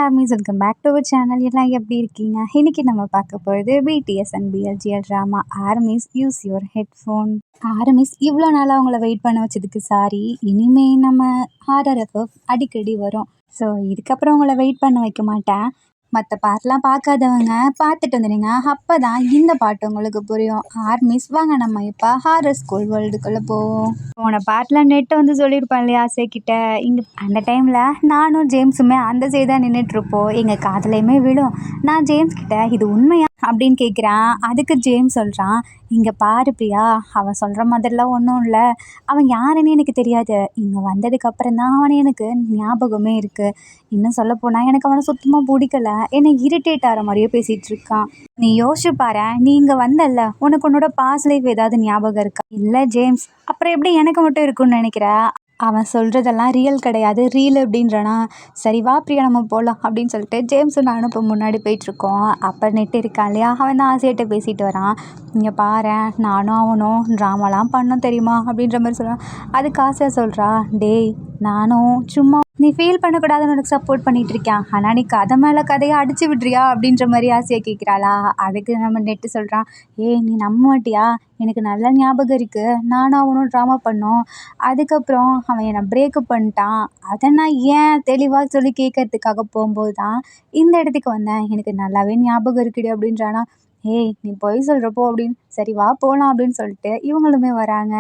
Armies welcome back to our channel. எல்லாம் எப்படி இருக்கீங்க? இன்னைக்கு நம்ம பார்க்க போகிறது BTS and BLGL drama armies use your headphone. ஆர்மிஸ் இவ்வளோ நாளாக அவங்கள வெயிட் பண்ண வச்சதுக்கு சாரி. இனிமே நம்ம ஆர்ஆர்எஃப் அடிக்கடி வரும். ஸோ இதுக்கப்புறம் உங்களை வெயிட் பண்ண வைக்க மாட்டேன். மற்ற பாட்டெலாம் பார்க்காதவங்க பார்த்துட்டு வந்துடுங்க. அப்போ தான் இந்த பாட்டு உங்களுக்கு புரியும். ஆர்மிஸ் வாங்க நம்ம இப்போ ஹாரர் ஸ்கூல் வேர்ல்டுக்குள்ளே போவோம். போன பாட்டில் நெட்டை வந்து சொல்லியிருப்பேன் இல்லையா ஆசைக்கிட்ட. இங்கே அந்த டைமில் நானும் ஜேம்ஸுமே அந்த சைடு தான் நின்றுட்டுருப்போம். எங்கள் காதலையுமே விழும். நான் ஜேம்ஸ் கிட்ட இது உண்மையா அப்படின்னு கேட்குறேன். அதுக்கு ஜேம்ஸ் சொல்கிறான், இங்கே பாரு பிரியா, அவன் சொல்கிற மாதிரிலாம் ஒன்றும் இல்லை. அவன் யாருன்னு எனக்கு தெரியாது. இங்கே வந்ததுக்கப்புறம் தான் அவனை எனக்கு ஞாபகமே இருக்குது. இன்னும் சொல்லப்போனால் எனக்கு அவனை சுத்தமாக பிடிக்கல. என்னை இரிட்டேட் ஆகிற மாதிரியே பேசிகிட்டு இருக்கான். நீ யோசிச்சு பாரு, நீ இங்கே வந்தல்ல, உனக்கு உன்னோட பாஸ்ட் லைஃப் ஏதாவது ஞாபகம் இருக்கா? இல்லை ஜேம்ஸ், அப்புறம் எப்படி எனக்கு மட்டும் இருக்குன்னு நினைக்கிற? அவன் சொல்கிறதெல்லாம் ரியல் கிடையாது, ரீல் அப்படின்றானா. சரி வா பிரியா நம்ம போகலாம் அப்படின்னு சொல்லிட்டு ஜேம்ஸும் நானும் இப்போ முன்னாடி போயிட்டுருக்கோம். அப்போ நெட்டு இருக்கான் இல்லையா, அவன் தான் ஆசையிட்ட பேசிட்டு வரான். இங்கே பாரு, நானும் அவனும் ட்ராமாலாம் பண்ணோம் தெரியுமா அப்படின்ற மாதிரி சொல்கிறான். அதுக்கு ஆசையாக சொல்கிறா, டேய் நானும் சும்மா நீ ஃபீல் பண்ணக்கூடாதுன்னு உனக்கு சப்போர்ட் பண்ணிகிட்டு இருக்கேன், ஆனால் நீ கதை மேலே கதையை அடிச்சு விட்றியா அப்படின்ற மாதிரி ஆசையாக கேட்குறாளா. அதுக்கு நம்ம நெட்டு சொல்கிறான், நீ நம்ப மாட்டியா, எனக்கு நல்ல ஞாபகம் இருக்குது, நானும் அவனும் ட்ராமா பண்ணோம். அதுக்கப்புறம் அவன் என்னை பிரேக்கப் பண்ணிட்டான். அதை நான் ஏன் தெளிவாக சொல்லி கேட்கறதுக்காக போகும்போது தான் இந்த இடத்துக்கு வந்தேன். எனக்கு நல்லாவே ஞாபகம் இருக்குடி அப்படின்றானா. நீ பொய் சொல்கிறப்போ அப்படின்னு. சரி வா போகலாம் அப்படின்னு சொல்லிட்டு இவங்களுமே வராங்க.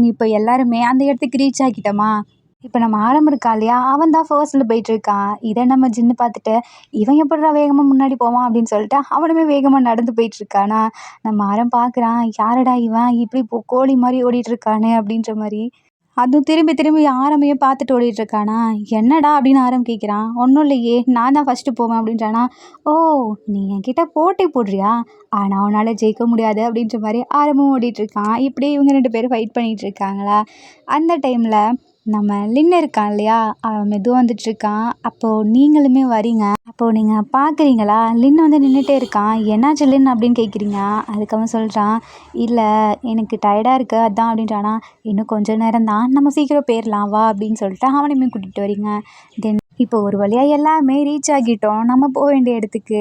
நீ இப்போ எல்லாருமே அந்த இடத்துக்கு ரீச் ஆகிட்டோமா. இப்போ நம்ம ஆரம் இருக்கா இல்லையா, அவன் தான் ஃபர்ஸ்ட்டில் போயிட்டுருக்கான். இதை நம்ம ஜின்னு பார்த்துட்டு இவன் எப்படிடா வேகமாக முன்னாடி போவான் அப்படின்னு சொல்லிட்டு அவனுமே வேகமாக நடந்து போயிட்டுருக்கானா. நம்ம ஆரம் பார்க்குறான், யாரடா இவன் இப்படி கோழி மாதிரி ஓடிட்டுருக்கானே அப்படின்ற மாதிரி. அதுவும் திரும்பி திரும்பி ஆரம்பியே பார்த்துட்டு ஓடிட்டுருக்கானா. என்னடா அப்படின்னு ஆரம் கேட்குறான். ஒன்றும் இல்லையே, நான் தான் ஃபஸ்ட்டு போவேன் அப்படின்றானா. ஓ, நீ என்கிட்ட போட்டி போடுறியா, ஆனால் அவனால் ஜெயிக்க முடியாது அப்படின்ற மாதிரி ஆரம்பம் ஓடிட்டுருக்கான். இப்படி இவங்க 2 பேரும் ஃபைட் பண்ணிகிட்ருக்காங்களா. அந்த டைமில் நம்ம லின் இருக்கான் இல்லையா, அவன் மெதுவாக வந்துட்டுருக்கான். அப்போது நீங்களுமே வரீங்க. அப்போது நீங்கள் பார்க்குறீங்களா, லின் வந்து நின்றுட்டே இருக்கான். என்னாச்சு லின் அப்படின்னு கேட்குறீங்க. அதுக்கு அவன் சொல்கிறான், இல்லை எனக்கு டயர்டாக இருக்குது அதான் அப்படின்றானா. இன்னும் கொஞ்சம் நேரம் தான், நம்ம சீக்கிரம் போயிடலாம் வா அப்படின்னு சொல்லிட்டு அவனையுமே கூட்டிகிட்டு வரீங்க. தென் இப்போ ஒரு வழியாக எல்லாமே ரீச் ஆகிட்டோம் நம்ம போக வேண்டிய இடத்துக்கு.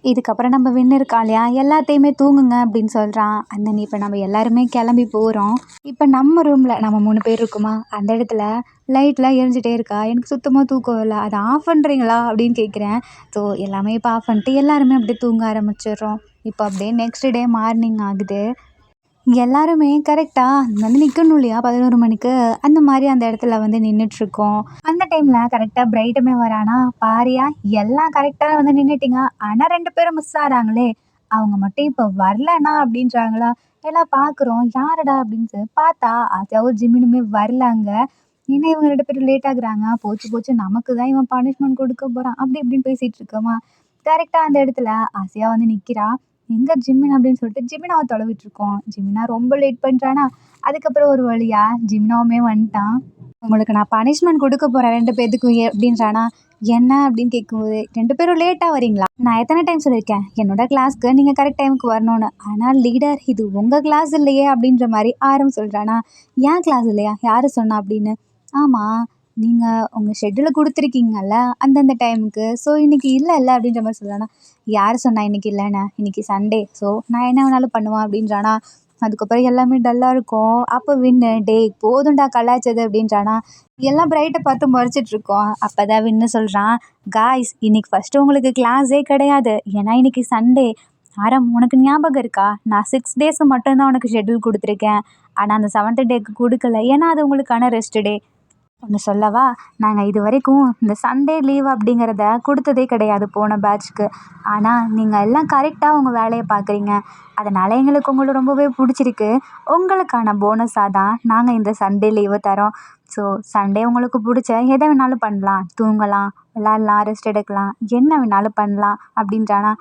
இதுக்கப்புறம் நம்ம வின்னு இருக்கா இல்லையா, எல்லாத்தையுமே தூங்குங்க அப்படின்னு சொல்கிறான். இப்போ நம்ம எல்லாருமே கிளம்பி போகிறோம். இப்போ நம்ம ரூமில் நம்ம 3 பேர் இருக்குமா, அந்த இடத்துல லைட்லாம் எரிஞ்சிட்டே இருக்கா. எனக்கு சுத்தமாக தூக்கம் இல்லை, அதை ஆஃப் பண்ணுறீங்களா அப்படின்னு கேட்குறேன். ஸோ எல்லாமே இப்போ ஆஃப் பண்ணிட்டு எல்லாருமே அப்படியே தூங்க ஆரம்பிச்சிடுறோம். இப்போ அப்படியே நெக்ஸ்ட் டே மார்னிங் ஆகுது. எல்லாருமே கரெக்டாக வந்து நிற்கணும் இல்லையா 11 மணிக்கு, அந்த மாதிரி அந்த இடத்துல வந்து நின்றுட்டுருக்கோம். அந்த டைமில் கரெக்டாக பிரைட்டுமே வரானா. பாரியா, எல்லாம் கரெக்டாக வந்து நின்றுட்டிங்க, ஆனால் 2 பேரும் மிஸ் ஆகிறாங்களே, அவங்க மட்டும் இப்போ வரலண்ணா அப்படின்றாங்களா. எல்லாம் பார்க்குறோம், யாரடா அப்படின்னு பார்த்தா அதாவது ஜிமினுமே வரலாங்க. ஏன்னா இவங்க 2 பேரும் லேட் ஆகுறாங்க. போச்சு போச்சு, நமக்கு தான் இவன் பனிஷ்மெண்ட் கொடுக்க போகிறான் அப்படி இப்படின்னு பேசிகிட்டு இருக்கோமா. கரெக்டாக அந்த இடத்துல ஆசையாக வந்து நிற்கிறா. எங்கே ஜிமின் அப்படின்னு சொல்லிட்டு ஜிமினாவை தொலைவிட்டுருக்கோம். ஜிமினா ரொம்ப லேட் பண்ணுறானா. அதுக்கப்புறம் ஒரு வழியாக ஜிமினாவுமே வந்துட்டான். உங்களுக்கு நான் பனிஷ்மெண்ட் கொடுக்க போகிறேன் 2 பேர்த்துக்கும் அப்படின்றானா. என்ன அப்படின்னு கேட்கும்போது, 2 பேரும் லேட்டாக வரீங்களா, நான் எத்தனை டைம் சொல்லியிருக்கேன் என்னோட கிளாஸ்க்கு நீங்கள் கரெக்ட் டைமுக்கு வரணும்னு, ஆனால் லீடர் இது உங்கள் கிளாஸ் இல்லையே அப்படின்ற மாதிரி ஆரம் சொல்கிறானா. ஏன் கிளாஸ் இல்லையா, யார் சொன்னா அப்படின்னு. ஆமாம், நீங்கள் உங்கள் ஷெட்யூலை கொடுத்துருக்கீங்கல்ல அந்தந்த டைமுக்கு, ஸோ இன்றைக்கி இல்லை அப்படின்ற மாதிரி சொல்கிறானா. யார் சொன்னா இன்றைக்கி இல்லைண்ணே, இன்றைக்கி சண்டே, ஸோ நான் என்ன வேணாலும் பண்ணுவேன் அப்படின்றானா. அதுக்கப்புறம் எல்லாமே டல்லாக இருக்கும். அப்போ வின்னு, டேய் போதுண்டா கலாய்ச்சது அப்படின்றானா. எல்லாம் பிரைட்டை பார்த்து முறைச்சிட்ருக்கோம். அப்போ தான் வின்னு சொல்கிறான், காய்ஸ் இன்றைக்கி ஃபஸ்ட்டு உங்களுக்கு கிளாஸே கிடையாது, ஏன்னா இன்றைக்கி சண்டே. ஆரம் உனக்கு ஞாபகம் இருக்கா, நான் 6 டேஸு மட்டும்தான் உனக்கு ஷெட்யூல் கொடுத்துருக்கேன், ஆனால் அந்த 7th டேக்கு கொடுக்கல, ஏன்னா அது உங்களுக்கான ரெஸ்ட் டே. ஒன்று சொல்லவா, நாங்கள் இது வரைக்கும் இந்த சண்டே லீவ் அப்படிங்கிறத கொடுத்ததே கிடையாது போன பேட்ச்க்கு. ஆனால் நீங்கள் எல்லாம் கரெக்டாக உங்கள் வேலையை பார்க்குறீங்க, அதனால் எங்களுக்கு உங்களை ரொம்பவே பிடிச்சிருக்கு. உங்களுக்கான போனஸாக தான் நாங்கள் இந்த சண்டே லீவை தரோம். ஸோ சண்டே உங்களுக்கு பிடிச்ச எதை வேணாலும் பண்ணலாம், தூங்கலாம், விளாட்லாம், ரெஸ்ட் எடுக்கலாம், என்ன வேணாலும் பண்ணலாம் அப்படின்றானா.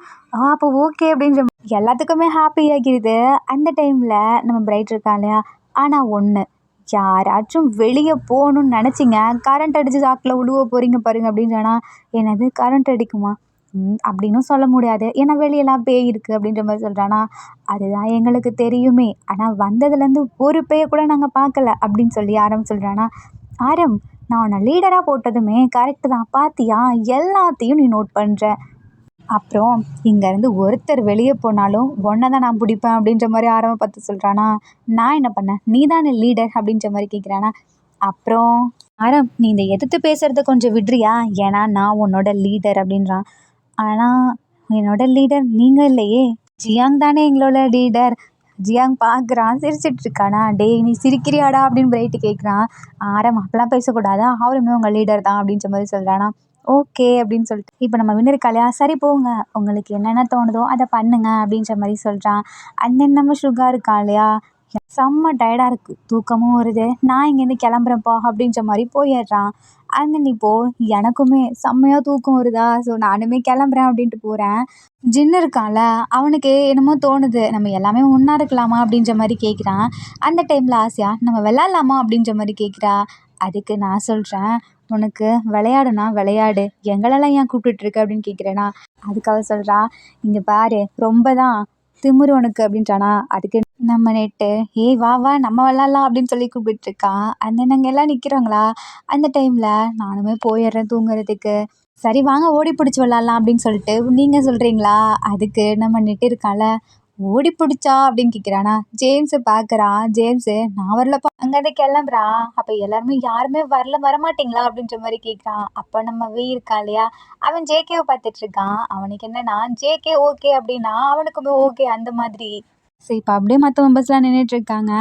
அப்போ ஓகே அப்படின்ற எல்லாத்துக்குமே ஹாப்பி ஆகிடுது. அந்த டைமில் நம்ம பிரைட் இருக்கா இல்லையா, ஆனால் ஒன்று, யாராச்சும் வெளியே போகணுன்னு நினச்சிங்க, கரண்ட் அடித்து சாக்கில் விழுவ போகிறீங்க பாருங்க அப்படின்றானா. என்னது கரண்ட் அடிக்குமா, அப்படின்னும் சொல்ல முடியாது, ஏன்னா வெளியெல்லாம் பேய் இருக்குது அப்படின்ற மாதிரி சொல்கிறானா. அதுதான் எங்களுக்கு தெரியுமே, ஆனால் வந்ததுலேருந்து ஒரு பேயை கூட நாங்கள் பார்க்கல அப்படின்னு சொல்லி ஆரம் சொல்கிறானா. ஆரம், நான் உன்னை லீடராக போட்டதுமே கரெக்டு தான் பாத்தியா, எல்லாத்தையும் நீ நோட் பண்ணுற. அப்புறம் இங்கேருந்து ஒருத்தர் வெளியே போனாலும் ஒன்றை தான் நான் பிடிப்பேன் அப்படின்ற மாதிரி ஆரம்ப பார்த்து சொல்கிறானா. நான் என்ன பண்ணேன், நீ தானே லீடர் அப்படின்ற மாதிரி கேட்குறானா. அப்புறம் ஆரம், நீ இந்த எதிர்த்து பேசுகிறத கொஞ்சம் விடுறியா, ஏன்னா நான் உன்னோட லீடர் அப்படின்றான். ஆனால் என்னோட லீடர் நீங்கள் இல்லையே, ஜியாங் தானே எங்களோட லீடர். ஜியாங் பார்க்குறான், சிரிச்சிட்டு இருக்கானா. டேய் நீ சிரிக்கிறியாடா அப்படின்னு பிரைட்டு கேட்குறான். ஆரம் அப்பெல்லாம் பேசக்கூடாதா, அவருமே உங்கள் லீடர் தான் அப்படின்ற மாதிரி சொல்கிறானா. ஓகே அப்படின்னு சொல்லிட்டு இப்போ நம்ம வின்னர் இருக்காளையா, சரி போங்க உங்களுக்கு என்னென்ன தோணுதோ அதை பண்ணுங்க அப்படின்ற மாதிரி சொல்கிறான். அண்ட் தென் நம்ம சுகா இருக்கா இல்லையா, செம்ம டயர்டாக இருக்குது, தூக்கமும் வருது, நான் இங்கேருந்து கிளம்புறேன்ப்பா அப்படின்ற மாதிரி போயிடுறான். அண்ட் தென் இப்போது எனக்குமே செம்மையாக தூக்கம் வருதா, ஸோ நானுமே கிளம்புறேன் அப்படின்ட்டு போகிறேன். ஜின்னு இருக்கான்ல, அவனுக்கு என்னமோ தோணுது, நம்ம எல்லாமே ஒன்றா இருக்கலாமா அப்படின்ற மாதிரி கேட்குறான். அந்த டைமில் ஆசையா நம்ம விளாட்லாமா அப்படின்ற மாதிரி கேட்குறா. அதுக்கு நான் சொல்கிறேன், உனக்கு விளையாடுனா விளையாடு, எங்களெல்லாம் ஏன் கூப்பிட்டுட்ருக்க அப்படின்னு கேட்குறேனா. அதுக்கு அவ சொல்கிறா, இங்கே பாரு ரொம்ப தான் திமிரு உனக்கு அப்படின்றானா. அதுக்கு நம்ம நெட்டு, ஏய் வா வா நம்ம விளாட்லாம் அப்படின்னு சொல்லி கூப்பிட்டுருக்கான். அந்த நாங்கள் எல்லாம் நிற்கிறோங்களா. அந்த டைமில் நானுமே போயிடுறேன் தூங்குறதுக்கு. சரி வாங்க ஓடி பிடிச்சி விளாட்லாம் அப்படின்னு சொல்லிட்டு நீங்கள் சொல்கிறீங்களா. அதுக்கு நம்ம நெட்டு இருக்கான்ல, ஓடி பிடிச்சா அப்படின்னு கேட்குறானா. ஜேம்ஸை பார்க்குறான். ஜேம்ஸு, நான் வரலப்பா அங்கேருந்து கிளம்புறான். அப்போ எல்லாருமே யாருமே வரமாட்டீங்களா அப்படின்ற மாதிரி கேட்குறான். அப்போ நம்ம வி இருக்கா இல்லையா, அவன் ஜேகேவை பார்த்துட்டு இருக்கான். அவனுக்கு என்னன்னா ஜேகே ஓகே அப்படின்னா அவனுக்குமே ஓகே அந்த மாதிரி. சரி இப்போ அப்படியே மற்ற மெம்பர்ஸ்லாம் நின்றுட்டுருக்காங்க.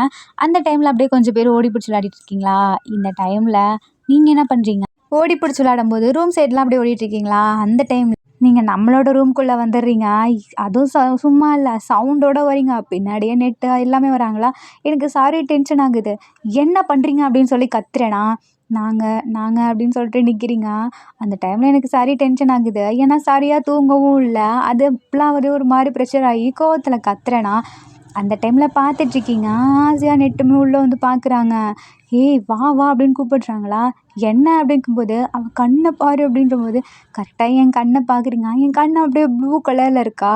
அந்த டைமில் அப்படியே கொஞ்சம் பேர் ஓடி பிடிச்சி விளையாடிட்டு இருக்கீங்களா. இந்த டைமில் நீங்கள் என்ன பண்ணுறீங்க, ஓடி பிடிச்சி விளையாடும்போது ரூம் சைட்லாம் அப்படியே ஓடிட்டுருக்கீங்களா. அந்த டைமில் நீங்கள் நம்மளோட ரூம்குள்ளே வந்துடுறீங்க. அதுவும் சும்மா இல்லை, சவுண்டோட வரீங்க, பின்னாடியே நெட்டு எல்லாமே வராங்களா. எனக்கு சாரி டென்ஷன் ஆகுது. என்ன பண்ணுறீங்க அப்படின்னு சொல்லி கத்துறேனா. நாங்கள் அப்படின்னு சொல்லிட்டு நிற்கிறீங்க. அந்த டைமில் எனக்கு சாரி டென்ஷன் ஆகுது, ஏன்னா சரியாக தூங்கவும் இல்லை, அது இப்பெல்லாம் ஒரு மாதிரி ப்ரெஷர் ஆகி கோவத்தில் கத்துறேனா. அந்த டைமில் பார்த்துட்ருக்கீங்க. ஆசையாக நெட்டுமே உள்ளே வந்து பார்க்குறாங்க. ஏய் வா வா அப்படின்னு கூப்பிடுறாங்களா. என்ன அப்படிங்கும்போது அவன் கண்ணை பாரு அப்படின்றபோது கரெக்டாக என் கண்ணை பார்க்குறீங்க. என் கண்ணை அப்படியே ப்ளூ கலரில் இருக்கா.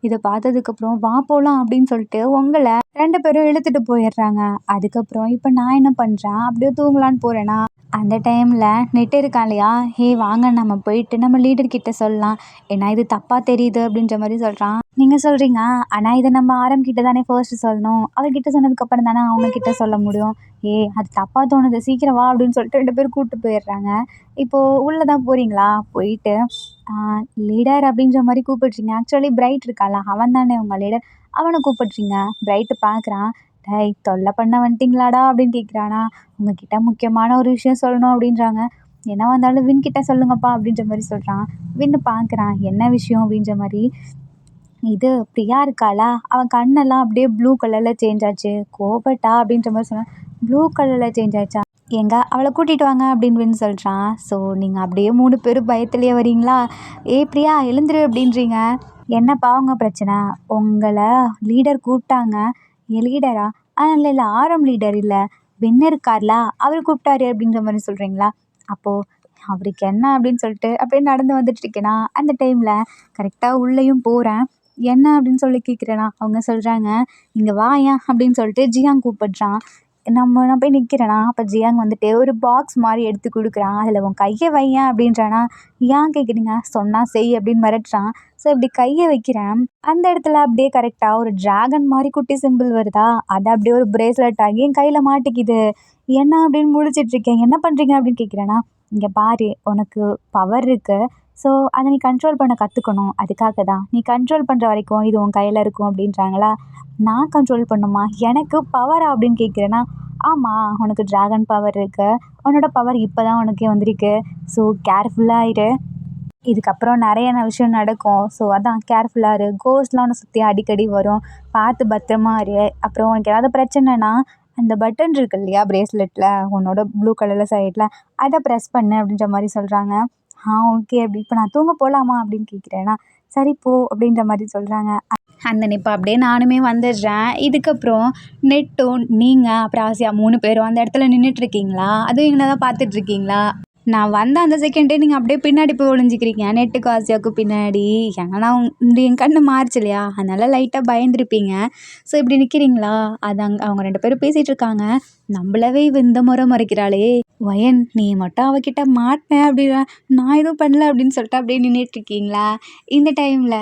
இதை பார்த்ததுக்கப்புறம் வா போகலாம் அப்படின்னு சொல்லிட்டு உங்களை 2 பேரும் இழுத்துட்டு போயிடுறாங்க. அதுக்கப்புறம் இப்போ நான் என்ன பண்ணுறேன், அப்படியே தூங்கலான்னு போகிறேன்னா. அந்த டைமில் நெட் இருக்கான் இல்லையா, ஹே வாங்க நம்ம போயிட்டு நம்ம லீடர்கிட்ட சொல்லலாம், ஏன்னா இது தப்பாக தெரியுது அப்படின்ற மாதிரி சொல்கிறான். நீங்கள் சொல்கிறீங்க, ஆனால் இதை நம்ம ஆரம்பிக்கிட்ட தானே ஃபர்ஸ்ட்டு சொல்லணும், அவர்கிட்ட சொன்னதுக்கப்புறம் தானே அவங்கக்கிட்ட சொல்ல முடியும். அது தப்பாக தோணுது, சீக்கிரம் வா அப்படின்னு சொல்லிட்டு 2 பேரும் கூப்பிட்டு போயிடுறாங்க. இப்போது உள்ளே தான் போகிறீங்களா, போயிட்டு லீடர் அப்படின்ற மாதிரி கூப்பிட்றீங்க. ஆக்சுவலி பிரைட் இருக்கால, அவன் தானே உங்கள் லீடர், அவனை கூப்பிட்றீங்க. பிரைட்டு பார்க்குறான். டேய் தொல்லை பண்ண வந்துட்டிங்களாடா அப்படின்னு கேட்குறானா. உங்ககிட்ட முக்கியமான ஒரு விஷயம் சொல்லணும் அப்படின்றாங்க. என்ன வந்தாலும் வின் கிட்ட சொல்லுங்கப்பா அப்படின்ற மாதிரி சொல்கிறான். வின்னு பார்க்குறான், என்ன விஷயம் அப்படின்ற மாதிரி. இது பிரியா இருக்காளா, அவன் கண்ணெல்லாம் அப்படியே ப்ளூ கலரில் சேஞ்ச் ஆச்சு, கோபட்டா அப்படின்ற மாதிரி சொன்னான். ப்ளூ கலரில் சேஞ்ச் ஆச்சா, எங்க அவளை கூட்டிகிட்டு வாங்க அப்படின்னு வின் சொல்கிறான். ஸோ நீங்கள் அப்படியே 3 பேரும் பயத்துலேயே வரீங்களா. பிரியா எழுந்துரு அப்படின்றீங்க. என்னப்பா உங்கள் பிரச்சனை, உங்களை லீடர் கூப்பிட்டாங்க. என் லீடரா, இல்லை ஆரம் லீடர் இல்லை, வின் இருக்கார்ல அவர் கூப்பிட்டாரு அப்படின்ற மாதிரி சொல்கிறீங்களா. அப்போது அவருக்கு என்ன அப்படின்னு சொல்லிட்டு அப்படியே நடந்து வந்துட்டு இருக்கேனா. அந்த டைமில் கரெக்டாக உள்ளேயும் போகிறேன். என்ன அப்படின்னு சொல்லி கேட்குறேனா. அவங்க சொல்கிறாங்க, இங்கே வாயேன் அப்படின்னு சொல்லிட்டு ஜியாங் கூப்பிடுறான். நான் போய் நிற்கிறேனா. அப்போ ஜியாங் வந்துட்டு ஒரு பாக்ஸ் மாதிரி எடுத்து கொடுக்குறான். அதில் உன் கையை வையேன் அப்படின்றானா. ஏன் கேட்குறீங்க, சொன்னால் செய் அப்படின்னு மிரட்டுறான். ஸோ இப்படி கையை வைக்கிறேன். அந்த இடத்துல அப்படியே கரெக்டாக ஒரு ட்ராகன் மாதிரி குட்டி சிம்பிள் வருதா, அது அப்படியே ஒரு பிரேஸ்லெட் ஆகி என் கையில் மாட்டிக்குது. என்ன அப்படின்னு முழிச்சிட்ருக்கேன். என்ன பண்ணுறீங்க அப்படின்னு கேட்குறேன்னா. இங்கே பாரு, உனக்கு பவர் இருக்குது, ஸோ அதை நீ கண்ட்ரோல் பண்ண கற்றுக்கணும், அதுக்காக தான் நீ கண்ட்ரோல் பண்ணுற வரைக்கும் இது உன் கையில் இருக்கும் அப்படின்றாங்களா. நான் கண்ட்ரோல் பண்ணுமா, எனக்கு பவரா அப்படின்னு கேட்குறேன்னா. ஆமாம், உனக்கு ட்ராகன் பவர் இருக்குது, உன்னோட பவர் இப்போ தான் உனக்கே வந்திருக்கு, ஸோ கேர்ஃபுல்லாக இரு, இதுக்கப்புறம் நிறைய விஷயம் நடக்கும், ஸோ அதான் கேர்ஃபுல்லாக இரு, கோஸ்ட்லாம் உன்னை சுற்றி அடிக்கடி வரும், பார்த்து பத்திரமா இரு. அப்புறம் உனக்கு ஏதாவது பிரச்சனைனா அந்த பட்டன் இருக்கு இல்லையா பிரேஸ்லெட்டில், உன்னோட ப்ளூ கலரில் சைடில், அதை ப்ரெஸ் பண்ணு அப்படின்ற மாதிரி சொல்கிறாங்க. ஓகே அப்படி இப்போ நான் தூங்க போகலாமா அப்படின்னு கேட்குறேன்னா. சரி போ அப்படின்ற மாதிரி சொல்கிறாங்க. அந்த இப்போ அப்படியே நானுமே வந்துடுறேன். இதுக்கப்புறம் நெட்டும் நீங்கள் அப்புறம் ஆசையா 3 பேரும் அந்த இடத்துல நின்றுட்டுருக்கீங்களா, அதுவும் எங்களை தான் பார்த்துட்ருக்கீங்களா. நான் வந்த அந்த செகண்டே நீங்கள் அப்படியே பின்னாடி போய் ஒளிஞ்சிக்கிறீங்க நெட்டுக்கு ஆசையாவுக்கு பின்னாடி. ஏன்னா என் கண்ணு மாறுச்சு இல்லையா, அதனால லைட்டாக பயந்துருப்பீங்க. ஸோ இப்படி நிற்கிறீங்களா, அது அவங்க 2 பேரும் பேசிகிட்டு இருக்காங்க. நம்மளவே இவ இந்த முறை மறைக்கிறாளே, வயன் நீ மட்டும் அவகிட்ட மாட்டினேன் அப்படின்னா நான் எதுவும் பண்ணல அப்படின்னு சொல்லிட்டு அப்படியே நின்றுட்டு இருக்கீங்களா. இந்த டைமில்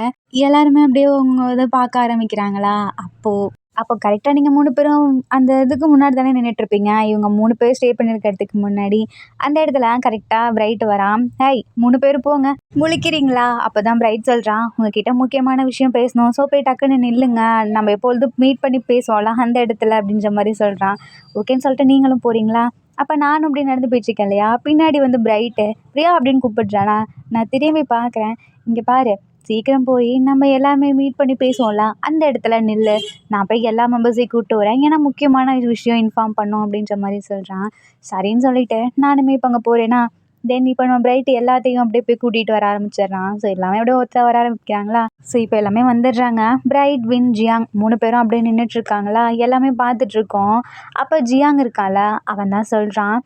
எல்லாருமே அப்படியே உங்க இதை பார்க்க ஆரம்பிக்கிறாங்களா. அப்போ கரெக்டாக நீங்கள் 3 பேரும் அந்த இதுக்கு முன்னாடி தானே நின்றுட்டுருப்பீங்க. இவங்க 3 பேர் ஸ்டே பண்ணியிருக்க இடத்துக்கு முன்னாடி. அந்த இடத்துல கரெக்டாக பிரைட் வரான். ஹேய் 3 பேரும் போங்க. முழிக்கிறீங்களா. அப்போ தான் பிரைட் சொல்கிறான், உங்ககிட்ட முக்கியமான விஷயம் பேசணும். ஸோ போய் டக்குன்னு நில்லுங்க. நம்ம எப்பொழுதும் மீட் பண்ணி பேசுவோம்ல அந்த இடத்துல அப்படின்ற மாதிரி சொல்கிறான். ஓகேன்னு சொல்லிட்டு நீங்களும் போகிறீங்களா. அப்போ நானும் இப்படி நடந்து போயிட்டுருக்கேன் இல்லையா, பின்னாடி வந்து பிரைட்டு பிரியா அப்படின்னு கூப்பிடுறானா. நான் திரும்பி பார்க்குறேன். இங்கே பாரு, சீக்கிரம் போய் நம்ம எல்லாமே மீட் பண்ணி பேசுவோம்ல அந்த இடத்துல நில்லு. நான் போய் எல்லா மெம்பர்ஸையும் கூப்பிட்டு வரேன். ஏன்னா முக்கியமான விஷயம் இன்ஃபார்ம் பண்ணோம் அப்படின்ற மாதிரி சொல்கிறான். சரின்னு சொல்லிட்டு நானுமே இப்போ அங்கே போகிறேன்னா தென் இப்போ நம்ம பிரைட் எல்லாத்தையும் அப்படியே போய் கூட்டிகிட்டு வர ஆரம்பிச்சிடுறான். ஸோ எல்லாமே அப்படியே ஒருத்தர் வர ஆரம்பிக்கிறாங்களா. ஸோ இப்போ எல்லாமே வந்துடுறாங்க. பிரைட் வின் ஜியாங் 3 பேரும் அப்படியே நின்றுட்டுருக்காங்களா. எல்லாமே பார்த்துட்ருக்கோம். அப்போ ஜியாங் இருக்கான்ல, அவன் தான் சொல்கிறான்,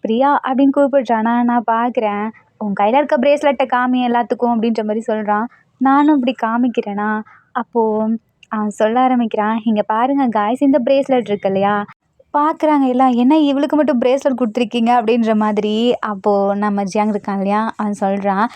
பிரியா அப்படின்னு கூப்பிடுறானா. நான் பார்க்குறேன், உன் கையில் இருக்க பிரேஸ்லெட்டை காமி எல்லாத்துக்கும் அப்படின்ற மாதிரி சொல்கிறான். நானும் இப்படி காமிக்கிறேனா. அப்போது சொல்ல ஆரம்பிக்கிறான், இங்கே பாருங்கள் காய்ஸ், இந்த பிரேஸ்லெட் இருக்கு இல்லையா. பார்க்குறாங்க எல்லாம், என்ன இவளுக்கு மட்டும் பிரேஸ்லெட் கொடுத்துருக்கீங்க அப்படின்ற மாதிரி. அப்போது நம்ம ஜியாங் இருக்கான் இல்லையா, அவன் சொல்கிறான்,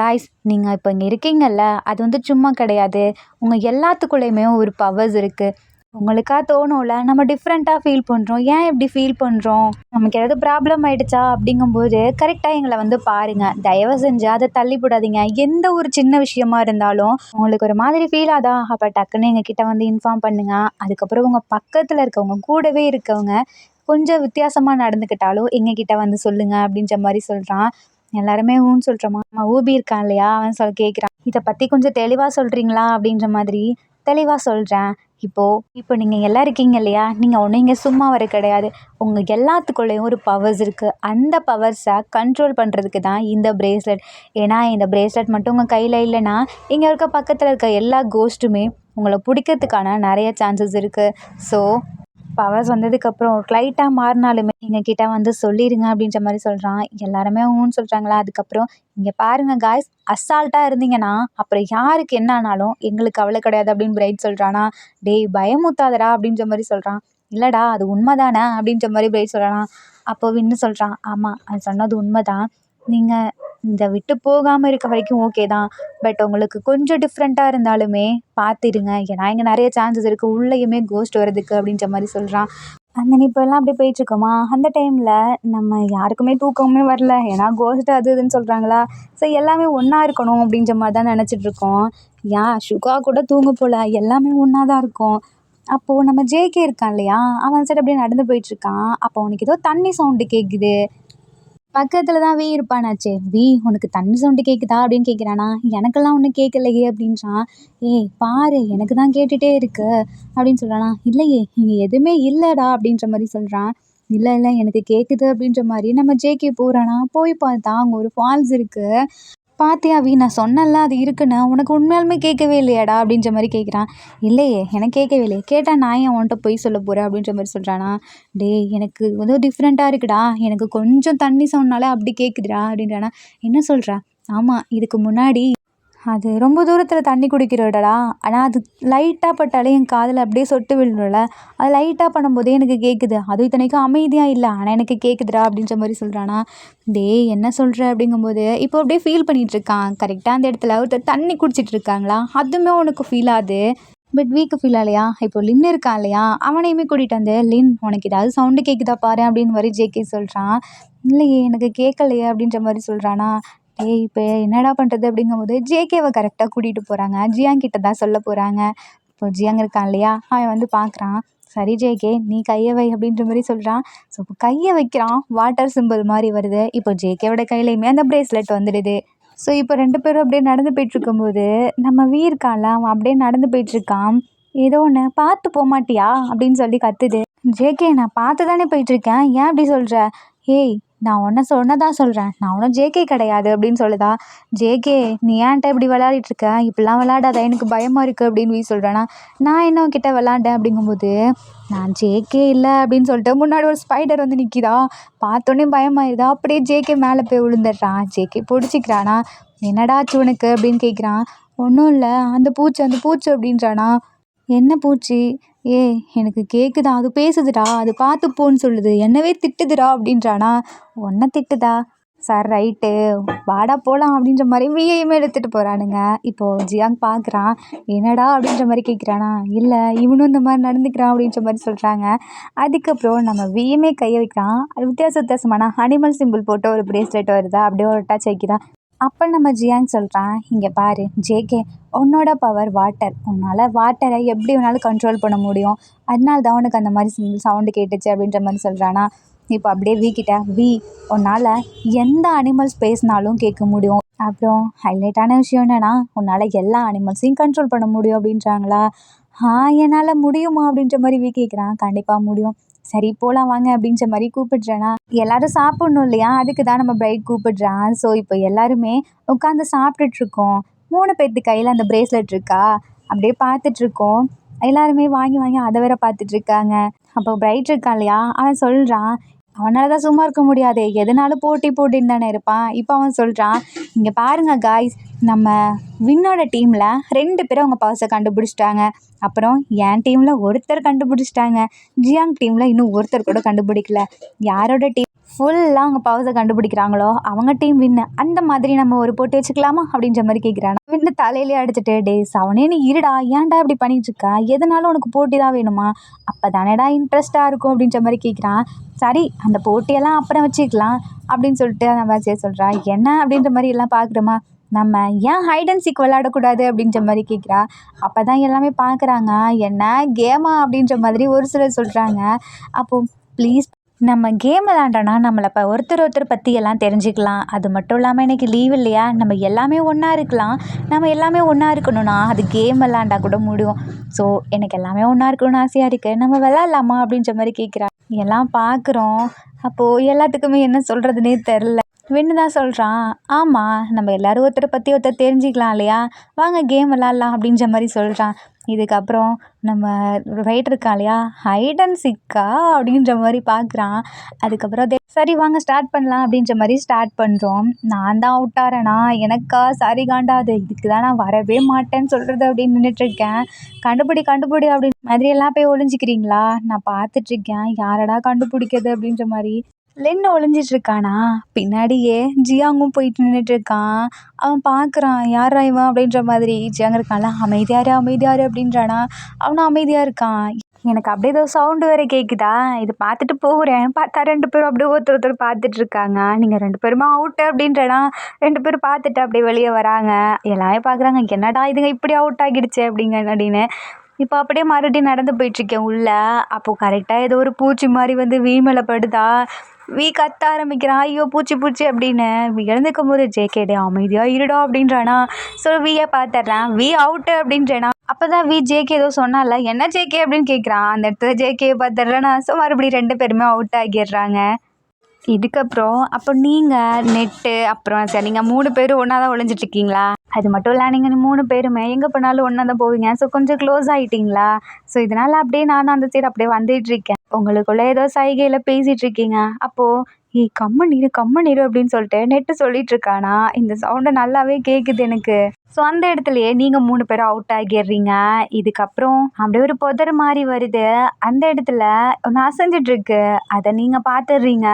காய்ஸ் நீங்கள் இப்போ இங்கே இருக்கீங்கல்ல, அது வந்து சும்மா கிடையாது. உங்கள் எல்லாத்துக்குள்ளேயுமே ஒரு பவர்ஸ் இருக்குது. உங்களுக்கா தோணும்ல, நம்ம டிஃப்ரெண்ட்டாக ஃபீல் பண்ணுறோம். ஏன் இப்படி ஃபீல் பண்ணுறோம், நமக்கு ஏதாவது ப்ராப்ளம் ஆகிடுச்சா அப்படிங்கும்போது கரெக்டாக எங்களை வந்து பாருங்கள். தயவு செஞ்சு அதை தள்ளி போடாதீங்க. எந்த ஒரு சின்ன விஷயமா இருந்தாலும் உங்களுக்கு ஒரு மாதிரி ஃபீல் ஆதா, அப்போ டக்குன்னு எங்ககிட்ட வந்து இன்ஃபார்ம் பண்ணுங்கள். அதுக்கப்புறம் உங்கள் பக்கத்தில் இருக்கவங்க, கூடவே இருக்கவங்க கொஞ்சம் வித்தியாசமாக நடந்துக்கிட்டாலும் எங்ககிட்ட வந்து சொல்லுங்கள் அப்படின்ற மாதிரி சொல்கிறான். எல்லாருமே ஊன்னு சொல்கிறோமா. ஊபி இருக்கான் இல்லையா, அவன் கேட்குறான், இதை பற்றி கொஞ்சம் தெளிவாக சொல்கிறீங்களா அப்படின்ற மாதிரி. தெளிவாக சொல்கிறேன். இப்போ நீங்கள் எல்லாம் இருக்கீங்க இல்லையா, நீங்கள் ஒன்றும் இங்கே சும்மா வர கிடையாது. உங்கள் எல்லாத்துக்குள்ளேயும் ஒரு பவர்ஸ் இருக்குது. அந்த பவர்ஸை கண்ட்ரோல் பண்ணுறதுக்கு தான் இந்த பிரேஸ்லெட். ஏன்னா இந்த பிரேஸ்லெட் மட்டும் உங்கள் கையில் இல்லைன்னா இங்கே இருக்க பக்கத்தில் இருக்க எல்லா கோஸ்ட்டுமே உங்களை பிடிக்கிறதுக்கான நிறைய சான்சஸ் இருக்குது. ஸோ பவர்ஸ் வந்ததுக்கப்புறம் லைட்டாக மாறினாலுமே எங்ககிட்ட வந்து சொல்லிடுங்க அப்படின்ற மாதிரி சொல்கிறான். எல்லாருமே ஊன்னு சொல்கிறாங்களா. அதுக்கப்புறம் இங்கே பாருங்கள் காய்ஸ், அசால்ட்டாக இருந்தீங்கன்னா அப்புறம் யாருக்கு என்ன ஆனாலும் எங்களுக்கு கவலை கிடையாது அப்படின்னு பிரைட் சொல்கிறானா. டேய் பயமுத்தாதடா அப்படின்ற மாதிரி சொல்கிறான். இல்லைடா அது உண்மைதானே அப்படின்ற மாதிரி பிரைட் சொல்கிறானா. அப்போ வின்னு சொல்கிறான், ஆமாம் அது சொன்னது உண்மைதான். நீங்கள் இதை விட்டு போகாமல் இருக்க வரைக்கும் ஓகே தான். பட் உங்களுக்கு கொஞ்சம் டிஃப்ரெண்ட்டாக இருந்தாலுமே பார்த்துடுங்க. ஏன்னா இங்கே நிறைய சான்சஸ் இருக்குது உள்ளேயுமே கோஸ்ட் வரதுக்கு அப்படின்ற மாதிரி சொல்கிறான். அந்த இப்போல்லாம் அப்படி போயிட்டுருக்கோமா. அந்த டைமில் நம்ம யாருக்குமே தூக்கமே வரல. ஏன்னா கோஸ்ட் அது இதுன்னு சொல்கிறாங்களா. ஸோ எல்லாமே ஒன்றா இருக்கணும் அப்படின்ற மாதிரி தான் நினச்சிட்ருக்கோம். சுகா கூட தூங்க போல், எல்லாமே ஒன்றா தான் இருக்கும். அப்போது நம்ம ஜேகே இருக்கான் இல்லையா, அவன் சைடு அப்படியே நடந்து போயிட்டுருக்கான். அப்போ அவனுக்கு ஏதோ தண்ணி சவுண்டு கேட்குது. பக்கத்தில் தான் இருப்பானாச்சே. உனக்கு தண்ணி சவுண்டு கேட்குதா அப்படின்னு கேட்குறானா. எனக்கெல்லாம் ஒன்றும் கேட்கலையே அப்படின்றான். ஏய் பாரு, எனக்கு தான் கேட்டுகிட்டே இருக்கு அப்படின்னு சொல்கிறானா. இல்லையே இங்கே எதுவுமே இல்லைடா அப்படின்ற மாதிரி சொல்கிறான். இல்லை இல்லை எனக்கு கேட்குது அப்படின்ற மாதிரி நம்ம ஜேகே போகிறானா. போய் பார்த்தா அங்கே ஒரு ஃபால்ஸ் இருக்குது. பாத்தியா நான் சொன்னேன்ல அது இருக்குன்னு, உனக்கு உண்மையாலுமே கேட்கவே இல்லையாடா அப்படின்ற மாதிரி கேட்குறான். இல்லையே எனக்கு கேட்கவே இல்லையே. கேட்டால் நான் ஏன் உன்கிட்ட பொய் சொல்ல போகிறேன் அப்படின்ற மாதிரி சொல்கிறானா. டேய் எனக்கு ஏதோ டிஃப்ரெண்ட்டாக இருக்குடா, எனக்கு கொஞ்சம் தண்ணி சவுண்ட்னாலே அப்படி கேட்குதுடா அப்படின்றானா. என்ன சொல்கிற. ஆமாம் இதுக்கு முன்னாடி அது ரொம்ப தூரத்தில் தண்ணி குடிக்கிறடா. ஆனால் அது லைட்டாக பட்டாலே என் காதில் அப்படியே சொட்டு விழுணும்ல, அது லைட்டாக பண்ணும்போதே எனக்கு கேட்குது. அதுவும் இத்தனைக்கும் அமைதியாக இல்லை, ஆனால் எனக்கு கேட்குதுடா அப்படின்ற மாதிரி சொல்கிறானா. டேய் என்ன சொல்கிற அப்படிங்கும்போது இப்போ அப்படியே ஃபீல் பண்ணிகிட்ருக்கான். கரெக்டாக அந்த இடத்துல ஒருத்தர் தண்ணி குடிச்சிட்டு இருக்காங்களா, அதுவுமே உனக்கு ஃபீல் ஆகுது. பட் வீக்கு ஃபீல் ஆகலையா. இப்போ லின் இருக்கான் இல்லையா, அவனையுமே கூட்டிகிட்டு வந்து, லின் உனக்கு ஏதாவது சவுண்டு கேட்குதா பாரு அப்படின்னு மாதிரி ஜேகே சொல்கிறான். இல்லையே எனக்கு கேட்கலையே அப்படின்ற மாதிரி சொல்கிறானா. ஏய் இப்போ என்னடா பண்ணுறது அப்படிங்கும்போது ஜேகேவை கரெக்டாக கூட்டிகிட்டு போகிறாங்க. ஜியாங் கிட்ட தான் சொல்ல போகிறாங்க. இப்போ ஜியாங் இருக்கான் இல்லையா, அவன் வந்து பார்க்குறான். சரி ஜேகே நீ கையை வை அப்படின்ற மாதிரி சொல்கிறான். ஸோ இப்போ கையை வைக்கிறான், வாட்டர் சிம்பிள் மாதிரி வருது. இப்போ ஜேகேவோட கையிலையுமே அந்த பிரேஸ்லெட் வந்துடுது. ஸோ இப்போ 2 பேரும் அப்படியே நடந்து போயிட்டுருக்கும்போது நம்ம இருக்கான்ல, அவன் அப்படியே நடந்து போயிட்டுருக்கான். ஏதோ ஒன்று பார்த்து போகமாட்டியா அப்படின்னு சொல்லி கத்துது. ஜேகே நான் பார்த்து தானே போயிட்டுருக்கேன், ஏன் அப்படி சொல்கிற. ஏய் நான் உன்ன சொன்னதா சொல்கிறேன், நான் ஒன்றும் ஜேகே கிடையாது அப்படின்னு சொல்லுதா. ஜேகே நீ ஏன்ட்ட இப்படி விளையாடிட்டு இருக்க, இப்படிலாம் விளையாடாத எனக்கு பயமாக இருக்குது அப்படின்னு வி சொல்கிறேன்னா, நான் என்ன உன்கிட்ட விளாண்டேன் அப்படிங்கும்போது, நான் ஜேகே இல்லை அப்படின்னு சொல்லிட்டு முன்னாடி ஒரு ஸ்பைடர் வந்து நிற்கிதா. பார்த்தோன்னே பயமாயிருதா. அப்படியே ஜேகே மேலே போய் விழுந்துடுறான். ஜேகே பிடிச்சிக்கிறானா. என்னடா ஆச்சு உனக்கு அப்படின்னு கேட்குறான். ஒன்றும் இல்லை, அந்த பூச்சி அப்படின்றானா. என்ன பூச்சி? ஏய் எனக்கு கேட்குதா, அது பேசுதுடா, அது பார்த்து போன்னு சொல்லுது, என்னவே திட்டுதுடா அப்படின்றானா. உன்னை திட்டுதா? சார் ரைட்டு, வாடா போகலாம் அப்படின்ற மாதிரி விஐயுமே எடுத்துகிட்டு போகிறானுங்க. இப்போது ஜியாங் பார்க்குறான். என்னடா அப்படின்ற மாதிரி கேட்குறானா. இல்லை இவனும் இந்த மாதிரி நடந்துக்கிறான் அப்படின்ற மாதிரி சொல்கிறாங்க. அதுக்கப்புறம் நம்ம வியுமே கையை வைக்கிறான். அது வித்தியாசமான அனிமல் சிம்பிள் போட்டு ஒரு பிரேஸ்லெட் வருதா, அப்படியே ஒரு டச் வைக்கிறான். அப்போ நம்ம ஜியாங் சொல்கிறான், இங்கே பாரு ஜேகே, உன்னோட பவர் வாட்டர், உன்னால் வாட்டரை எப்படி வேணாலும் கண்ட்ரோல் பண்ண முடியும், அதனால தான் உனக்கு அந்த மாதிரி சவுண்டு கேட்டுச்சு அப்படின்ற மாதிரி சொல்கிறானா. இப்போ அப்படியே வீக்கிட்ட உன்னால் எந்த அனிமல்ஸ் பேசினாலும் கேட்க முடியும், அப்புறம் ஹைலைட்டான விஷயம் என்னென்னா உன்னால் எல்லா அனிமல்ஸையும் கண்ட்ரோல் பண்ண முடியும் அப்படின்றாங்களா. என்னால் முடியுமா அப்படின்ற மாதிரி கேட்குறான். கண்டிப்பாக முடியும், சரி போகலாம் வாங்க அப்படின்ற மாதிரி கூப்பிடுறேன்னா. எல்லாரும் சாப்பிட்ணும் இல்லையா, அதுக்கு தான் நம்ம பிரைட் கூப்பிடுறான். ஸோ இப்போ எல்லாருமே உட்காந்து சாப்பிட்டுட்ருக்கோம். 3 பேர்த்து கையில் அந்த பிரேஸ்லெட் இருக்கா, அப்படியே பார்த்துட்ருக்கோம். எல்லாருமே வாங்கி வாங்கி அதை வேற பார்த்துட்ருக்காங்க. அப்போ பிரைட் இருக்கான் இல்லையா, அவன் சொல்கிறான், அவனால் தான் சும்மா இருக்க முடியாது, எதனாலும் போட்டின்னு தானே இருப்பான். இப்போ அவன் சொல்கிறான், இங்கே பாருங்க காய்ஸ், நம்ம வின்னோட டீமில் 2 பேர் அவங்க பவர்ஸை கண்டுபிடிச்சிட்டாங்க, அப்புறம் என் டீமில் ஒருத்தர் கண்டுபிடிச்சிட்டாங்க, ஜியாங் டீமில் இன்னும் ஒருத்தர் கூட கண்டுபிடிக்கல. யாரோட டீம் ஃபுல்லாக அவங்க பவர்ஸை கண்டுபிடிக்கிறாங்களோ அவங்க டீம் வின்னு. அந்த மாதிரி நம்ம ஒரு போட்டி வச்சுக்கலாமா அப்படின்ற மாதிரி கேட்குறாங்க. வின்னு தலையிலே அடிச்சுட்டு, டேஸ் அவனே நீ இருடா, ஏன்டா இப்படி பண்ணிட்டு இருக்கா, எதனாலும் உனக்கு போட்டி தான் வேணுமா, அப்போ தானேடா இன்ட்ரெஸ்ட்டாக இருக்கும் அப்படின்ற மாதிரி கேட்குறான். சரி அந்த போட்டியெல்லாம் அப்புறம் வச்சுக்கலாம் அப்படின்னு சொல்லிட்டு அந்த மாதிரி சொல்கிறா. என்ன அப்படின்ற மாதிரி எல்லாம் பார்க்குறோமா, நம்ம ஏன் ஹைட் அண்ட் சீக் விளையாடக்கூடாது அப்படின்ற மாதிரி கேட்குறா. அப்போ தான் எல்லாமே பார்க்குறாங்க, என்ன கேமா அப்படின்ற மாதிரி ஒரு சிலர் சொல்கிறாங்க. அப்போது ப்ளீஸ் நம்ம கேம் விளாண்டோன்னா நம்மளை இப்போ ஒருத்தர் பற்றி எல்லாம் தெரிஞ்சுக்கலாம். அது மட்டும் இல்லாமல் இன்றைக்கி லீவ் இல்லையா, நம்ம எல்லாமே ஒன்றா இருக்கலாம். நம்ம எல்லாமே ஒன்றா இருக்கணும்னா அது கேம் விளாண்டா கூட முடியும். ஸோ எனக்கு எல்லாமே ஒன்றா இருக்கணும்னு ஆசையாக இருக்குது, நம்ம விளாட்லாமா அப்படின்ற மாதிரி கேட்குறா. எல்லாம் பார்க்குறோம். அப்போது எல்லாத்துக்குமே என்ன சொல்கிறதுனே தெரில. வின்னு தான் சொல்கிறான், ஆமாம் நம்ம எல்லோரும் ஒருத்தரை பற்றி ஒருத்தர் தெரிஞ்சுக்கலாம் இல்லையா, வாங்க கேம் விளாட்லாம் அப்படின்ற மாதிரி சொல்கிறான். இதுக்கப்புறம் நம்ம ரைட் இருக்கான் இல்லையா, ஹைட் அண்ட் சிக்கா அப்படின்ற மாதிரி பார்க்குறான். அதுக்கப்புறம் சரி வாங்க ஸ்டார்ட் பண்ணலாம் அப்படின்ற மாதிரி ஸ்டார்ட் பண்ணுறோம். நான் தான் அவுட் ஆகிறேனா, எனக்கா சாரி காண்டாது, இதுக்கு தான் நான் வரவே மாட்டேன்னு சொல்கிறது அப்படின்னு நின்றுட்டுருக்கேன். கண்டுபிடி அப்படின்னு மாதிரி எல்லாம் போய் ஒளிஞ்சிக்கிறீங்களா, நான் பார்த்துட்ருக்கேன், யாரடா கண்டுபிடிக்கிறது அப்படின்ற மாதிரி. லென்னு ஒளிஞ்சிட்ருக்கானா, பின்னாடியே ஜியாங்கும் போயிட்டு நின்றுட்டுருக்கான். அவன் பார்க்குறான், யாரா இவன் அப்படின்ற மாதிரி. ஜியாங் இருக்கான்ல, அமைதியாரு அப்படின்றானா. அவனும் அமைதியாக இருக்கான். எனக்கு அப்படியே ஏதோ சவுண்டு வேறு கேட்குதா, இது பார்த்துட்டு போகிறேன். பார்த்தா 2 பேரும் அப்படியே ஒருத்தர் பார்த்துட்ருக்காங்க. நீங்கள் 2 பேருமே அவுட்டு அப்படின்றனா. 2 பேரும் பார்த்துட்டு அப்படியே வெளியே வராங்க. எல்லாமே பார்க்குறாங்க, என்னடா இதுங்க இப்படி அவுட் ஆகிடுச்சு அப்படின்னு. இப்போ அப்படியே மறுபடியும் நடந்து போயிட்டுருக்கேன் உள்ளே. அப்போது கரெக்டாக ஏதோ ஒரு பூச்சி மாதிரி வந்து வீ மேலே படுதா. வீ கத்த ஆரம்பிக்கிறான், ஐயோ பூச்சி அப்படின்னு. எழுந்துக்கும் போது ஜேகேடே அமைதியாக இருடா அப்படின்றானா. ஸோ வீயை பார்த்துட்றான், வீ அவுட்டு அப்படின்றேனா. அப்போ தான் வீ ஜேகே ஏதோ சொன்னால, என்ன ஜேகே அப்படின்னு கேட்குறான். அந்த இடத்துல ஜேகே பார்த்துட்றேனா. ஸோ மறுபடியும் 2 பேருமே அவுட் ஆகிடுறாங்க. இதுக்கப்புறம் அப்போ நீங்கள் நெட்டு அப்புறம் சரி நீங்கள் 3 பேரும் ஒன்றா தான் ஒளிஞ்சிட்ருக்கீங்களா, அது மட்டும் இல்லை நீங்கள் 3 பேருமே எங்கே போனாலும் ஒன்றா தான் போவீங்க. ஸோ கொஞ்சம் க்ளோஸ் ஆகிட்டிங்களா. ஸோ இதனால் அப்படியே நானும் அந்த சைடு அப்படியே வந்துட்டுருக்கேன். உங்களுக்குள்ளே ஏதோ சைகையில் பேசிகிட்ருக்கீங்க. அப்போது கம்மன் இரு அப்படின்னு சொல்லிட்டு நெட்டு சொல்லிகிட்ருக்கானா. இந்த சவுண்டை நல்லாவே கேட்குது எனக்கு. ஸோ அந்த இடத்துலையே நீங்கள் 3 பேரும் அவுட் ஆகிடுறீங்க. இதுக்கப்புறம் அப்படியே ஒரு புதர் மாதிரி வருது. அந்த இடத்துல ஒன்று அசைஞ்சிட்ருக்கு, அதை நீங்கள் பார்த்துடுறீங்க.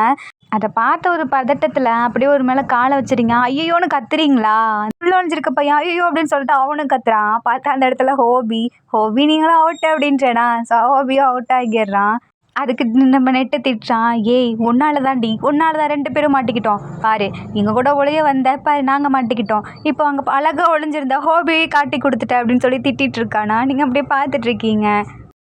அதை பார்த்த ஒரு பதட்டத்தில் அப்படியே ஒரு மேலே காலை வச்சுறீங்க. ஐயோன்னு கத்துறீங்களா, உள்ள ஒழிஞ்சிருக்க பையன் ஐயோ அப்படின்னு சொல்லிட்டு அவனும் கத்துறான். பார்த்தா அந்த இடத்துல ஹோபி நீங்களும் அவுட் அப்படின்றேனா. ஸோ ஹோபியும் அவுட் ஆகிடுறான். அதுக்கு நம்ம நெட்டை திட்டுறான், ஏய் உன்னால தான் 2 பேரும் மாட்டிக்கிட்டோம் பாரு, எங்கள் கூட ஒளிய வந்த பாரு நாங்கள் மாட்டிக்கிட்டோம், இப்போ அங்கே அழகாக ஒளிஞ்சிருந்தா ஹோபியை காட்டி கொடுத்துட்ட அப்படின்னு சொல்லி திட்டிகிட்டு இருக்கானா. நீங்கள் அப்படியே பார்த்துட்ருக்கீங்க.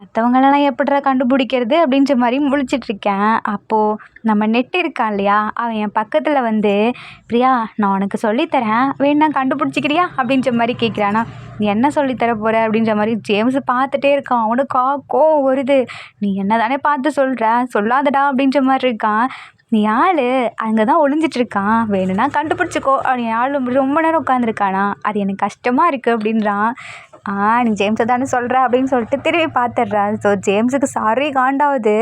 மற்றவங்களெல்லாம் எப்படிடா கண்டுபிடிக்கிறது அப்படின்ற மாதிரி முழிச்சிட்ருக்கேன். அப்போது நம்ம நெட் இருக்கான் இல்லையா, அவன் என் பக்கத்தில் வந்து, பிரியா நான் உனக்கு சொல்லித்தரேன் வேணா கண்டுபிடிச்சிக்கிறியா அப்படின்ற மாதிரி கேட்குறானா. நீ என்ன சொல்லித்தர போகிற அப்படின்ற மாதிரி ஜேம்ஸ் பார்த்துட்டே இருக்கான். அவனுக்கு கோவம் வருது. நீ என்ன தானே பார்த்து சொல்கிற, சொல்லாதடா அப்படின்ற மாதிரி இருக்கான். நீ ஆளு அங்கே தான் ஒளிஞ்சிட்ருக்கான், வேணும்னா கண்டுபிடிச்சிக்கோ அப்படி ஆள் ரொம்ப நேரம் உட்காந்துருக்கானா, அது எனக்கு கஷ்டமாக இருக்குது அப்படின்றான். நீ ஜேம்ஸை தானே சொல்கிற அப்படின்னு சொல்லிட்டு திரும்பி பார்த்துட்றா. So ஜேம்ஸுக்கு sorry காண்டாவது.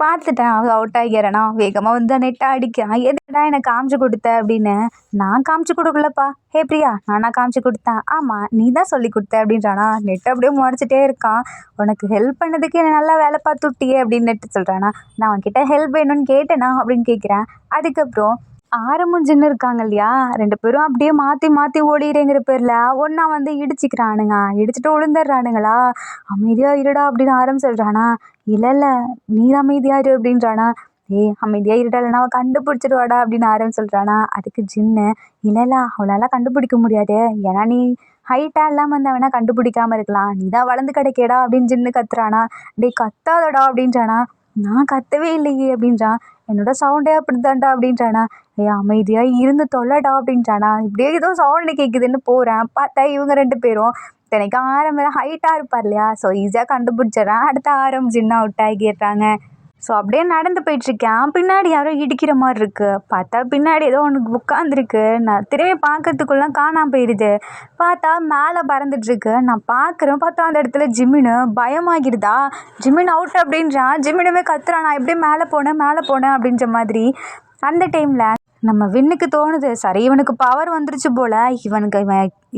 பார்த்துட்டேன் அவன் அவுட் ஆகிறேனா வேகமாக வந்து நெட்டை அடிக்கிறான். எதுடா எனக்கு காமிச்சு கொடுத்த அப்படின்னு. நான் காமிச்சு கொடுக்கலப்பா. ஹே பிரியா, நானா காமிச்சு கொடுத்தேன். ஆமாம் நீ தான் சொல்லி கொடுத்த அப்படின்றானா. நெட்டை அப்படியே முறைச்சிட்டே இருக்கான். உனக்கு ஹெல்ப் பண்ணதுக்கு என்ன நல்லா வேலை பார்த்து விட்டியே அப்படின்னு நெட்டு சொல்கிறானா. நான் அவன்கிட்ட ஹெல்ப் வேணும்னு கேட்டேனா அப்படின்னு கேட்குறேன். அதுக்கப்புறம் ஆரமும் ஜின்னு இருக்காங்க இல்லையா, 2 பேரும் அப்படியே மாற்றி மாற்றி ஓடிடுங்கிற பேரில் ஒன்றா வந்து இடிச்சிக்கிறானுங்க. இடிச்சிட்டு விழுந்துடுறானுங்களா. அமைதியாக இருடா அப்படின்னு ஆரம் சொல்கிறானா. இல்லை இல்லை நீ அமைதியாக இரு அப்படின்றானா. ஏய் அமைதியாக இருடா இல்லைனா அவள் கண்டுபிடிச்சிடுவாடா அப்படின்னு ஆரம் சொல்கிறானா. அதுக்கு ஜின்னு இல்லை இல்லை அவளால் கண்டுபிடிக்க முடியாது, ஏன்னா நீ ஹைட்டாக இல்லாமல் இருந்தால் வேணால் கண்டுபிடிக்காமல் இருக்கலாம், நீ தான் வளர்ந்து கிடைக்கேடா அப்படின்னு ஜின்னு கத்துறானா. டேய் கத்தாதடா அப்படின்றானா. நான் கத்தவே இல்லையே அப்படின்றான். என்னோட சவுண்டே அப்படித்தான்டா அப்படின்றானா. ஏய் அமைதியாக இருந்து தொல்லடா அப்படின்றானா. இப்படியே ஏதோ சவுண்டு கேட்குதுன்னு போகிறேன், பார்த்தா இவங்க 2 பேரும் இத்தனைக்கும் ஆரம் வேறு ஹைட்டாக இருப்பார் இல்லையா, ஸோ ஈஸியாக கண்டுபிடிச்சிட்றேன். அடுத்த ஆரம் ஜின்னா அவுட் ஆகிடுறாங்க. ஸோ அப்படியே நடந்து போயிட்டுருக்கேன், பின்னாடி யாரோ இடிக்கிற மாதிரி இருக்குது. பார்த்தா பின்னாடி ஏதோ ஒன்று உட்காந்துருக்கு. நான் திரும்பி பார்க்கறதுக்குள்ளே காணாமல் போயிடுது. பார்த்தா மேலே பறந்துட்டுருக்கு. நான் பார்க்குறேன், பார்த்தா அந்த இடத்துல ஜிமின்னு பயமாகிடுதா. ஜிமின் அவுட் அப்படின்றான். ஜிமினுமே கத்துறான், நான் எப்படியே மேலே போனேன் அப்படின்ற மாதிரி. அந்த டைமில் நம்ம வின்னுக்கு தோணுது, சரி இவனுக்கு பவர் வந்துருச்சு போல்,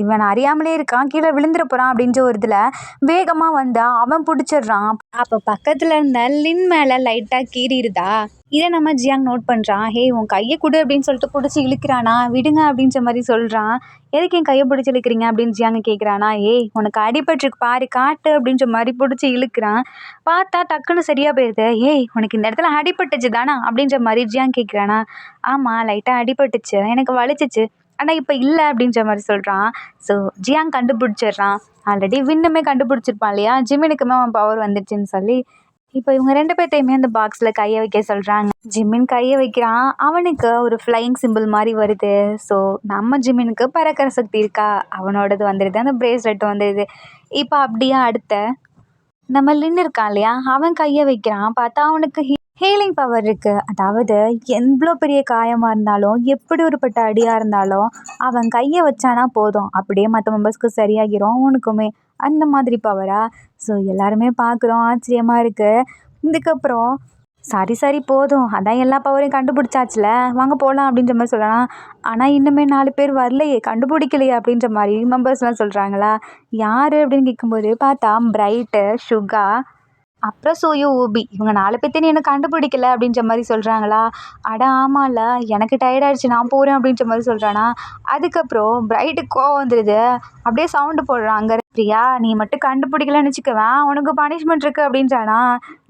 இவன் அறியாமலே இருக்கான், கீழே விழுந்துட போகிறான் அப்படின்ற ஒரு இதில் வேகமாக வந்தா அவன் பிடிச்சிடுறான். அப்போ பக்கத்தில் இருந்த லின் மேலே லைட்டாக கீறிடுதா. இதை நம்ம ஜியாங் நோட் பண்ணுறான். ஹே உன் கையை கொடு அப்படின்னு சொல்லிட்டு பிடிச்சி இழுக்கிறானா. விடுங்க அப்படின்ற மாதிரி சொல்கிறான். எதுக்கு என் கையை பிடிச்சி இழுக்கிறீங்க அப்படின்னு ஜியாங்க கேட்குறானா. ஏய் உனக்கு அடிபட்டுருக்கு பாரு காட்டு அப்படின்ற மாதிரி பிடிச்சி இழுக்கிறான். பார்த்தா டக்குன்னு சரியாக போயிடுது. ஏய் உனக்கு இந்த இடத்துல அடிபட்டுச்சு தானா அப்படின்ற மாதிரி ஜியாங் கேட்குறானா. ஆமாம் லைட்டாக அடிபட்டுச்சு, எனக்கு வலிச்சிச்சு, ஆனால் இப்போ இல்லை அப்படின்ற மாதிரி சொல்கிறான். ஸோ ஜியாங் கண்டுபிடிச்சிடுறான். ஆல்ரெடி வின்னுமே கண்டுபிடிச்சிருப்பான் இல்லையா, ஜிமினுக்குமே அவன் பவர் வந்துடுச்சுன்னு சொல்லி. இப்போ இவங்க 2 பேர்த்தையுமே அந்த பாக்ஸில் கையை வைக்க சொல்கிறாங்க. ஜிமின் கையை வைக்கிறான், அவனுக்கு ஒரு ஃப்ளையிங் சிம்பிள் மாதிரி வருது. ஸோ நம்ம ஜிமினுக்கு பறக்கிற சக்தி இருக்கா, அவனோடது வந்துடுது, அந்த பிரேஸ்லெட்டும் வந்துடுது. இப்போ அப்படியே அடுத்த நம்ம லின் இருக்கான் இல்லையா, அவன் கையை வைக்கிறான். பார்த்தா அவனுக்கு ஹீலிங் பவர் இருக்குது. அதாவது எவ்வளோ பெரிய காயமாக இருந்தாலும், எப்படி ஒருப்பட்ட அடியாக இருந்தாலும் அவன் கையை வச்சானா போதும், அப்படியே மற்ற மெம்பர்ஸ்க்கு சரியாகிரும். அவனுக்குமே அந்த மாதிரி பவரா. ஸோ எல்லாருமே பார்க்குறோம், ஆச்சரியமாக இருக்குது. இதுக்கப்புறம் சரி போதும், அதான் எல்லா பவரையும் கண்டுபிடிச்சாச்சுல, வாங்க போகலாம் அப்படின்ற மாதிரி சொல்லலாம். ஆனால் இன்னுமே 4 பேர் வரலையே, கண்டுபிடிக்கலையே அப்படின்ற மாதிரி மெம்பர்ஸ்லாம் சொல்கிறாங்களா. யார் அப்படின்னு கேட்கும்போது பார்த்தா பிரைட்டு, சுகா, அப்புறம் சூயு, ஊபி, இவங்க 4 பேர்த்தையும் நீ எனக்கு கண்டுபிடிக்கல அப்படின்ற மாதிரி சொல்கிறாங்களா. அட ஆமாம்ல, எனக்கு டயர்ட் ஆகிடுச்சு, நான் போகிறேன் அப்படின்ற மாதிரி சொல்கிறானா. அதுக்கப்புறம் பிரைட்டுக்கு கோவம் வந்துடுது, அப்படியே சவுண்டு போடுறான். அங்கே பிரியா நீ மட்டும் கண்டுபிடிக்கலன்னு வச்சுக்குவேன், உனக்கு பனிஷ்மெண்ட் இருக்குது அப்படின்றானா.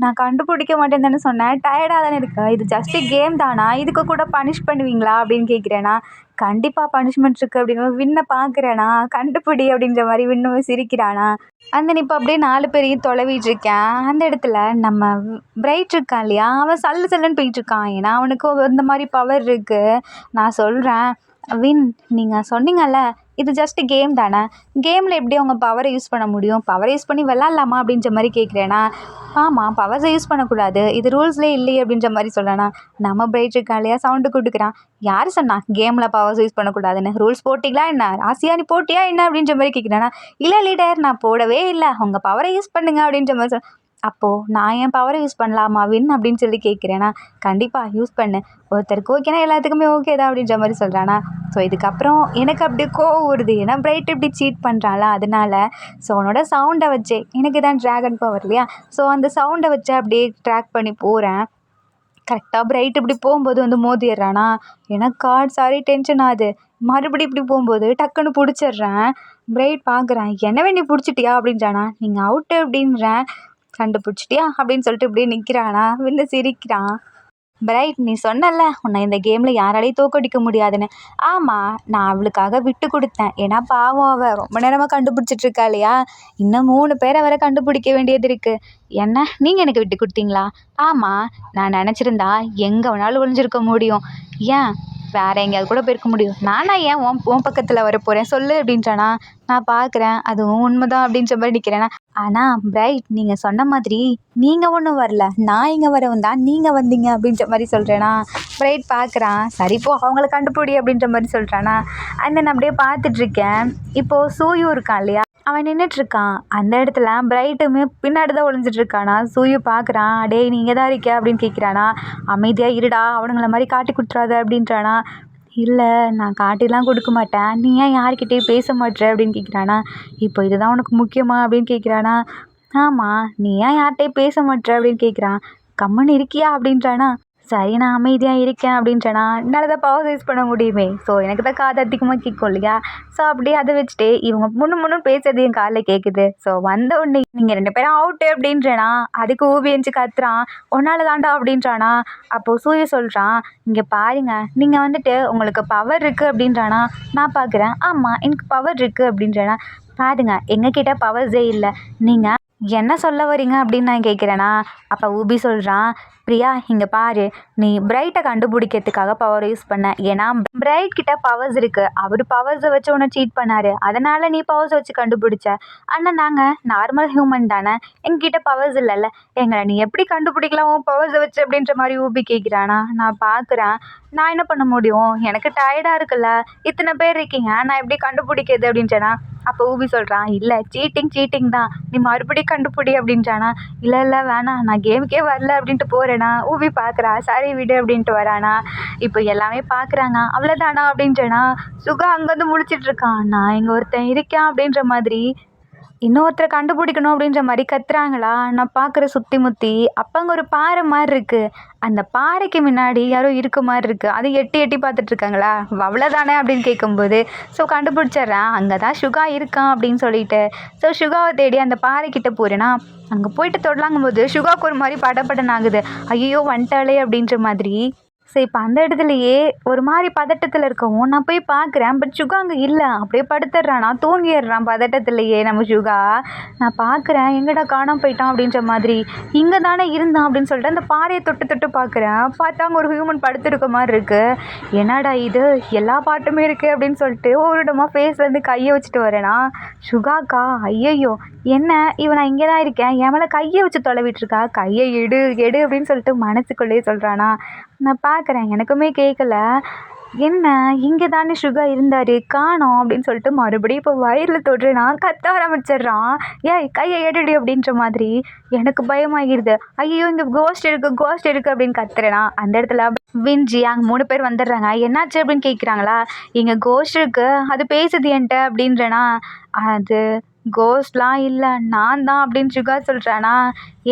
நான் கண்டுபிடிக்க மாட்டேன்னு தானே சொன்னேன், டயர்டாக தானே இருக்கா, இது ஜஸ்ட்டு கேம் தானா, இதுக்கு கூட பனிஷ் பண்ணுவீங்களா அப்படின்னு கேட்குறேன்னா. கண்டிப்பாக பனிஷ்மெண்ட் இருக்குது அப்படின்னு வின்னை பார்க்குறேனா, கண்டுபிடி அப்படின்ற மாதிரி வின்னும் சிரிக்கிறானா. அந்த இப்போ அப்படியே 4 பேரையும் தொலைவிட்டுருக்கேன். அந்த இடத்துல நம்ம பிரைட் இருக்கான் இல்லையா, அவன் சல்லுன்னு போயிட்டுருக்கான். ஏன்னா அவனுக்கு இந்த மாதிரி பவர் இருக்குது. நான் சொல்கிறேன், வின் நீங்கள் சொன்னீங்கல்ல இது ஜஸ்ட்டு கேம் தானே, கேமில் எப்படி அவங்க பவரை யூஸ் பண்ண முடியும், பவரை யூஸ் பண்ணி விளாட்லாமா அப்படின்ற மாதிரி கேட்குறேன்னா. ஆமாம் பவர்ஸை யூஸ் பண்ணக்கூடாது, இது ரூல்ஸ்லேயே இல்லையே அப்படின்ற மாதிரி சொல்லனா. நம்ம பிரைட் இருக்கான் இல்லையா, சவுண்டு கொடுக்குறான். யார் சொன்னா கேமில் பவர்ஸ் யூஸ் பண்ணக்கூடாதுன்னு, ரூல்ஸ் போட்டிங்களா என்ன, ராசியா நீ போட்டியா என்ன அப்படின்ற மாதிரி கேட்குறேன்னா. இல்லை லீடர் நான் போடவே இல்லை, உங்கள் பவரை யூஸ் பண்ணுங்க அப்படின்ற மாதிரி அப்போது நான் என் பவரை யூஸ் பண்ணலாமா வின் அப்படின்னு சொல்லி கேட்குறேன்னா. கண்டிப்பாக யூஸ் பண்ணு, ஒருத்தருக்கு ஓகேனா எல்லாத்துக்குமே ஓகே தான் அப்படின்ற மாதிரி சொல்கிறானா. ஸோ இதுக்கப்புறம் எனக்கு அப்படியே கோவம் வருது, ஏன்னா பிரைட் இப்படி சீட் பண்ணுறாளா அதனால. ஸோ அவனோட சவுண்டை வச்சு, எனக்கு தான் ட்ராகன் பவர் இல்லையா, ஸோ அந்த சவுண்டை வச்சு அப்படியே ட்ராக் பண்ணி போகிறேன். கரெக்டாக பிரைட் இப்படி போகும்போது வந்து மோதிடுறானா. எனக்கு கார்ட் சாரி டென்ஷன் ஆகுது. மறுபடியும் இப்படி போகும்போது டக்குன்னு பிடிச்சிட்றேன். பிரைட் பார்க்குறேன், என்னவே நீ பிடிச்சிட்டியா அப்படின்றானா. நீங்கள் அவுட்டு அப்படின்றேன். கண்டுபிடிச்சிட்டியா அப்படின்னு சொல்லிட்டு இப்படியே நிற்கிறானா. வின்னு சிரிக்கிறான். பிரைட் நீ சொன்னல உன்னை இந்த கேமில் யாராலையும் தோக்கடிக்க முடியாதுன்னு. ஆமாம் நான் அவளுக்காக விட்டு கொடுத்தேன், ஏன்னா பாவம் அவள் ரொம்ப நேரமாக கண்டுபிடிச்சிட்ருக்கா இல்லையா, இன்னும் 3 பேரை வரை கண்டுபிடிக்க வேண்டியது இருக்குது. என்ன நீங்கள் எனக்கு விட்டு கொடுத்தீங்களா. ஆமாம் நான் நினச்சிருந்தா எங்கே வேணாலும் ஒளிஞ்சிருக்க முடியும். ஏன் வேற எங்கேயாவது கூட போயிருக்க முடியும். நானா ஏன் உன் பக்கத்தில் வர போகிறேன் சொல்லு அப்படின்றானா. நான் பார்க்குறேன் அதுவும் உண்மைதான் அப்படின்ற மாதிரி நிற்கிறேன்னா. ஆனால் பிரைட் நீங்கள் சொன்ன மாதிரி நீங்கள் ஒன்றும் வரல, நான் இங்கே வரவும் தான் நீங்கள் வந்தீங்க அப்படின்ற மாதிரி சொல்கிறேன்னா. பிரைட் பார்க்குறான், சரி போ அவங்கள கண்டுபிடி அப்படின்ற மாதிரி சொல்கிறானா. அண்ட் நான் அப்படியே பார்த்துட்ருக்கேன். இப்போது சூயு இருக்கான் இல்லையா, அவன் நின்றுட்டுருக்கான். அந்த இடத்துல பிரைட்டுமே பின்னாடி தான் ஒளிஞ்சிட்ருக்கானா. சூயு பார்க்குறான், டேய் நீங்கள் தான் இருக்கியா அப்படின்னு கேட்குறானா. அமைதியாக இருடா அவனுங்கள மாதிரி காட்டி கொடுத்துறாத அப்படின்றானா. இல்லை நான் காட்டிலாம் கொடுக்க மாட்டேன், நீ ஏன் யார்கிட்டயும் பேச மாட்ற அப்படின்னு கேட்குறானா. இப்போ இதுதான் உனக்கு முக்கியமா அப்படின்னு கேட்குறானா. ஆமாம் நீ ஏன் யார்கிட்டயும் பேச மாட்ற அப்படின்னு கேட்குறான். கம்முன்னு இருக்கியா அப்படின்றானா. சரி நான் அமைதியாக இருக்கேன் அப்படின்றனா. என்னால் தான் பவர் யூஸ் பண்ண முடியுமே, ஸோ எனக்கு தான் காது அதிகமாக கேட்கும் இல்லையா. ஸோ அப்படியே அதை வச்சுட்டு இவங்க முன்னு பேசுறது என் காதில் கேட்குது. ஸோ வந்த உடனே நீங்கள் 2 பேரும் அவுட்டு அப்படின்றனா. அதுக்கு ஊவி எஞ்சி கத்துறான், உன்னால தாண்டா அப்படின்றானா. அப்போது சூரிய சொல்கிறான், இங்கே பாருங்க நீங்கள் வந்துட்டு உங்களுக்கு பவர் இருக்குது அப்படின்றானா. நான் பார்க்குறேன், ஆமாம் எனக்கு பவர் இருக்குது அப்படின்றனா. பாருங்க எங்ககிட்ட பவர்ஸே இல்லை, நீங்கள் என்ன சொல்ல வரீங்க அப்படின்னு நான் கேட்குறேனா. அப்போ ஊபி சொல்கிறான், பிரியா இங்கே பாரு, நீ பிரைட்டை கண்டுபிடிக்கிறதுக்காக பவர் யூஸ் பண்ண. ஏன்னா பிரைட் கிட்ட பவர்ஸ் இருக்குது, அவர் பவர்ஸை வச்சு உன்னை சீட் பண்ணார், அதனால் நீ பவர்ஸ் வச்சு கண்டுபிடிச்ச. ஆனால் நாங்கள் நார்மல் ஹியூமன் தானே, எங்ககிட்ட பவர்ஸ் இல்லைல்ல, எங்களை நீ எப்படி கண்டுபிடிக்கலாம் உன் பவர்ஸை வச்சு அப்படின்ற மாதிரி ஊபி கேட்குறானா. நான் பார்க்குறேன், நான் என்ன பண்ண முடியும், எனக்கு டயர்டாக இருக்குல்ல, இத்தனை பேர் இருக்கீங்க, நான் எப்படி கண்டுபிடிக்கிறது அப்படின்றனா. அப்போ ஊபி சொல்கிறான், இல்லை சீட்டிங் தான், நீ மறுபடியும் கண்டுபிடி அப்படின்றானா. இல்லை வேணாம் நான் கேமுக்கே வரல அப்படின்ட்டு போகிறேனா. ஊபி பார்க்குறா, சரி விடு அப்படின்ட்டு வரானா. இப்போ எல்லாமே பார்க்குறாங்க, அவ்வளோதானா அப்படின்றனா. சுகா அங்கேருந்து முழிச்சிட்ருக்கான், நான் இங்கே ஒருத்தன் இருக்கேன் அப்படின்ற மாதிரி. இன்னொருத்தரை கண்டுபிடிக்கணும் அப்படின்ற மாதிரி கத்துறாங்களா. நான் பார்க்குற சுற்றி முற்றி அப்போ அங்கே ஒரு பாறை மாதிரி இருக்குது, அந்த பாறைக்கு முன்னாடி யாரோ இருக்க மாதிரி இருக்குது, அது எட்டி எட்டி பார்த்துட்ருக்காங்களா. அவ்வளோதானே அப்படின்னு கேட்கும்போது ஸோ கண்டுபிடிச்சிட்றேன், அங்கே தான் சுகா இருக்கான் அப்படின்னு சொல்லிட்டு. ஸோ சுகாவை தேடி அந்த பாறைக்கிட்ட போகிறேன்னா. அங்கே போயிட்டு தொடலாங்கும்போது சுகாவுக்கு ஒரு மாதிரி படபடன்னு ஆகுது, ஐயோ வந்துட்டாளே அப்படின்ற மாதிரி. ஸோ இப்போ அந்த இடத்துலையே ஒரு மாதிரி பதட்டத்தில் இருக்கவும் நான் போய் பார்க்குறேன், பட் சுகா அங்கே இல்லை, அப்படியே படுத்துடுறான், நான் தூங்கிடுறான் பதட்டத்துலையே நம்ம சுகா. நான் பார்க்குறேன் எங்கடா காணாம போயிட்டான் அப்படின்ற மாதிரி. இங்கே தானே இருந்தான் அப்படின்னு சொல்லிட்டு அந்த பாறையை தொட்டு பார்க்குறேன், பார்த்தா அங்கே ஒரு ஹியூமன் படுத்துருக்க மாதிரி இருக்குது. என்னடா இது எல்லா பாட்டுமே இருக்குது அப்படின்னு சொல்லிட்டு ஒரு இடமா ஃபேஸ்லேருந்து கையை வச்சுட்டு வரேனா. சுகாக்கா ஐயையோ என்ன இவன், நான் இங்கே தான் இருக்கேன், என் மேலே கையை வச்சு தொலைவிட்டுருக்கா, கையை எடு எடு அப்படின்னு சொல்லிட்டு மனசுக்குள்ளேயே சொல்கிறானா. நான் பார்க்குறேன் எனக்குமே கேட்கல, என்ன இங்கே தானே சுகா இருந்தார் காணோம் அப்படின்னு சொல்லிட்டு மறுபடியும் இப்போ வயிறில் தொடுறேன்னா கத்த ஆரம்பிச்சிடுறான், ஏய் கையை எடுடி அப்படின்ற மாதிரி. எனக்கு பயமாகிடுது, ஐயோ இங்கே கோஸ்ட் இருக்குது அப்படின்னு கத்துறேனா. அந்த இடத்துல வின்ஜி அங்கே 3 பேர் வந்துடுறாங்க, என்னாச்சு அப்படின்னு கேட்குறாங்களா. இங்கே கோஸ்ட் இருக்குது, அது பேசுது என்கிட்ட அப்படின்றனா. அது கோஸ்ட்லாம் இல்லை நான் தான் அப்படின்னு சுகா சொல்கிறானா.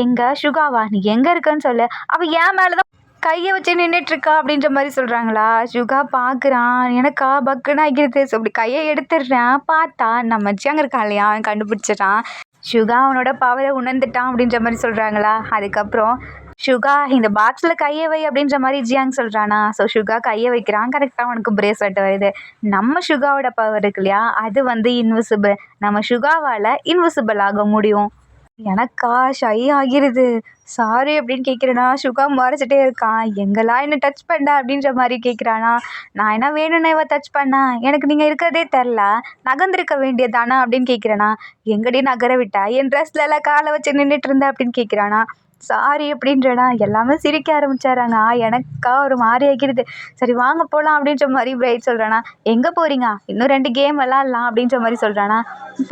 எங்கே சுகாவா, நீ எங்கே இருக்கன்னு சொல்லு, அவள் ஏன் மேலே தான் கையை வச்சு நின்றுட்டுருக்கா அப்படின்ற மாதிரி சொல்கிறாங்களா. சுகா பார்க்குறான், எனக்கா பக்குன்னு ஆகிடுது. ஸோ அப்படி கையை எடுத்துடுறேன், பார்த்தா நம்ம அங்கே இருக்கான் இல்லையா, அவன் கண்டுபிடிச்சிட்டான். சுகா அவனோட பவரை உணர்ந்துட்டான் அப்படின்ற மாதிரி சொல்கிறாங்களா. அதுக்கப்புறம் சுகா இந்த பாக்ஸில் கையை வை அப்படின்ற மாதிரி ஜியாங் சொல்கிறானா. ஸோ சுகா கையை வைக்கிறான், கரெக்டாக அவனுக்கு பிரேஸ்லெட் வருது. நம்ம சுகாவோட பவர் இருக்கு இல்லையா, அது வந்து இன்விசிபிள், நம்ம சுகாவால் இன்விசிபிள் ஆக முடியும். எனக்கா ஷை ஆகிருது, சாரி அப்படின்னு கேட்குறேனா. சுகா மறைச்சிட்டே இருக்கான், எங்கெல்லாம் என்ன டச் பண்ண அப்படின்ற மாதிரி கேட்குறானா. நான் என்ன வேணும்னு இவ டச் பண்ணேன், எனக்கு நீங்கள் இருக்கிறதே தெரில, நகர்ந்துருக்க வேண்டியதானா அப்படின்னு கேட்குறேனா. எங்கடி நகர விட்டா, என் ட்ரெஸ்ல எல்லாம் காலை வச்சு நின்றுட்டு இருந்தேன் அப்படின்னு கேட்குறானா. சாரி அப்படின்றனா. எல்லாமே சிரிக்க ஆரம்பிச்சாராங்க. எனக்கா ஒரு மாதிரி ஆகிடுது, சரி வாங்க போகலாம் அப்படின்ற மாதிரி பிரைட் சொல்கிறானா. எங்கே போகிறீங்க, இன்னும் 2 கேம் விளாட்லாம் அப்படின்ற மாதிரி சொல்கிறானா.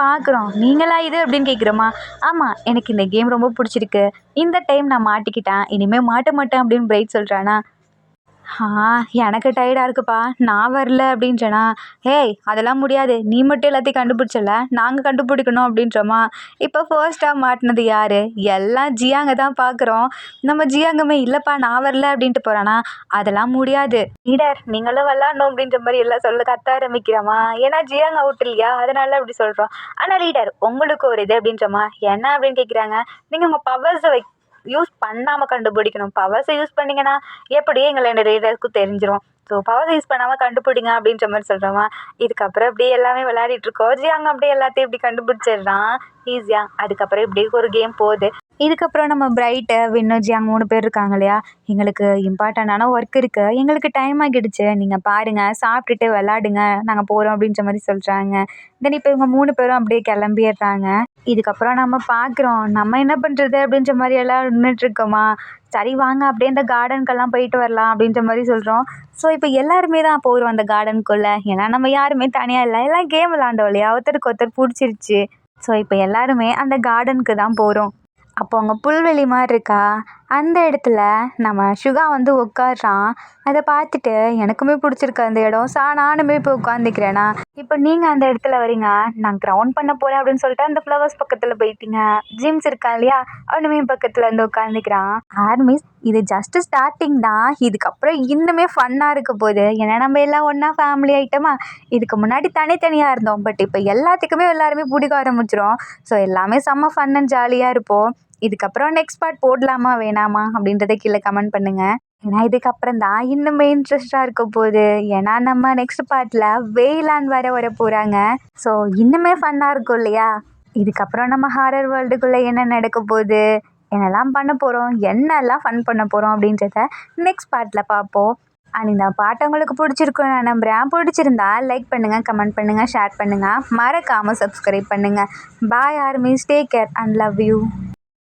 பார்க்குறோம், நீங்களா இது அப்படின்னு கேட்குறோமா. ஆமாம் எனக்கு இந்த கேம் ரொம்ப பிடிச்சிருக்கு, இந்த டைம் நான் மாட்டிக்கிட்டேன், இனிமேல் மாட்ட மாட்டேன் அப்படின்னு பிரைட் சொல்கிறானா. எனக்கு டயர்டாக இருக்குப்பா, நான் வரல அப்படின்றனா. ஏய் அதெல்லாம் முடியாது, நீ மட்டும் எல்லாத்தையும் கண்டுபிடிச்சல, நாங்கள் கண்டுபிடிக்கணும் அப்படின்றோமா. இப்போ ஃபர்ஸ்ட்டாக மாட்டினது யார், எல்லாம் ஜியாங்க தான் பார்க்குறோம். நம்ம ஜியாங்கமே இல்லைப்பா நான் வரல அப்படின்ட்டு போகிறானா. அதெல்லாம் முடியாது லீடர், நீங்களும் விளாட்ணும் அப்படின்ற மாதிரி எல்லாம் சொல்ல கத்த ஆரம்பிக்கிறோமா. ஏன்னா ஜியாங்க அவுட் இல்லையா, அதனால அப்படி சொல்கிறோம். ஆனால் லீடர் உங்களுக்கு ஒரு இது அப்படின்றமா. என்ன அப்படின்னு கேட்குறாங்க. நீங்கள் உங்கள் பவர்ஸை யூஸ் பண்ணாமல் கண்டுபிடிக்கணும். பவர்ஸை யூஸ் பண்ணிங்கன்னா எப்படி எங்களை எல்லாருக்கும் தெரிஞ்சிடும். ஸோ பவர்ஸை யூஸ் பண்ணாமல் கண்டுபிடிங்க அப்படின்ற மாதிரி சொல்கிறோமா. இதுக்கப்புறம் இப்படியே எல்லாமே விளையாடிட்டு இருக்கோம். ஜியாங் அப்படியே எல்லாத்தையும் இப்படி கண்டுபிடிச்சிடுறான் ஈஸியாக. அதுக்கப்புறம் இப்படியே ஒரு கேம் போகுது. இதுக்கப்புறம் நம்ம பிரைட்டு, வின்னு, ஜியாங் 3 பேர் இருக்காங்க இல்லையா. எங்களுக்கு இம்பார்ட்டண்டான ஒர்க் இருக்குது, எங்களுக்கு டைம் ஆகிடுச்சு, நீங்கள் பாருங்கள், சாப்பிட்டுட்டு விளாடுங்க, நாங்கள் போகிறோம் அப்படின்ற மாதிரி சொல்கிறாங்க. தென் இப்போ இவங்க 3 பேரும் அப்படியே கிளம்பிடுறாங்க. இதுக்கப்புறம் நம்ம பார்க்குறோம், நம்ம என்ன பண்ணுறது அப்படின்ற மாதிரி எல்லாம் நின்றுட்டுருக்கோமா. சரி வாங்க அப்படியே இந்த கார்டனுக்கெல்லாம் போயிட்டு வரலாம் அப்படின்ற மாதிரி சொல்கிறோம். ஸோ இப்போ எல்லாருமே தான் போகிறோம் அந்த கார்டனுக்குள்ளே. ஏன்னா நம்ம யாருமே தனியாக இல்லை, எல்லாம் கேம் விளாண்டோம் இல்லையா, ஒருத்தருக்கு ஒருத்தர் பிடிச்சிருச்சு. ஸோ இப்போ எல்லாருமே அந்த கார்டனுக்கு தான் போகிறோம். அப்போ அங்கே புல்வெளி மாதிரி இருக்கா, அந்த இடத்துல நம்ம சுகா வந்து உட்காடுறான். அதை பார்த்துட்டு எனக்குமே பிடிச்சிருக்கு அந்த இடம். நானுமே இப்போ உட்காந்துக்கிறேண்ணா. இப்போ நீங்கள் அந்த இடத்துல வரீங்க, நான் கிரவுண்ட் பண்ண போகிறேன் அப்படின்னு சொல்லிட்டு அந்த ஃப்ளவர்ஸ் பக்கத்தில் போயிட்டீங்க. ஜிம்ஸ் இருக்கா இல்லையா, அவனுமே பக்கத்தில் வந்து உட்காந்துக்கிறான். ஆர்மிஸ், இது ஜஸ்ட்டு ஸ்டார்டிங் தான், இதுக்கப்புறம் இன்னுமே ஃபன்னாக இருக்க போகுது. ஏன்னா நம்ம எல்லாம் ஒன்றா ஃபேமிலி ஐட்டமா. இதுக்கு முன்னாடி தனித்தனியாக இருந்தோம், பட் இப்போ எல்லாத்துக்குமே எல்லாருமே பிடிக்க ஆரம்பிச்சிடும். ஸோ எல்லாமே செம்ம ஃபன் அண்ட் ஜாலியாக இருப்போம். இதுக்கப்புறம் நெக்ஸ்ட் பார்ட் போடலாமா வேணாமா அப்படின்றத கீழே கமெண்ட் பண்ணுங்கள். ஏன்னா இதுக்கப்புறம் தான் இன்னுமே இன்ட்ரெஸ்டாக இருக்க போகுது. ஏன்னா நம்ம நெக்ஸ்ட் பார்ட்டில் வெயிலான் வர போகிறாங்க. ஸோ இன்னுமே ஃபன்னாக இருக்கும் இல்லையா. இதுக்கப்புறம் நம்ம ஹாரர் வேர்ல்டுக்குள்ளே என்ன நடக்க போகுது, என்னெல்லாம் பண்ண போகிறோம், என்னெல்லாம் ஃபன் பண்ண போகிறோம் அப்படின்றத நெக்ஸ்ட் பார்ட்டில் பார்ப்போம். அண்ட் இந்த பாட்டு உங்களுக்கு பிடிச்சிருக்கும் நான் நம்புகிறேன். பிடிச்சிருந்தா லைக் பண்ணுங்கள், கமெண்ட் பண்ணுங்கள், ஷேர் பண்ணுங்கள், மறக்காமல் சப்ஸ்கிரைப் பண்ணுங்கள். Bye armies, take care and love you.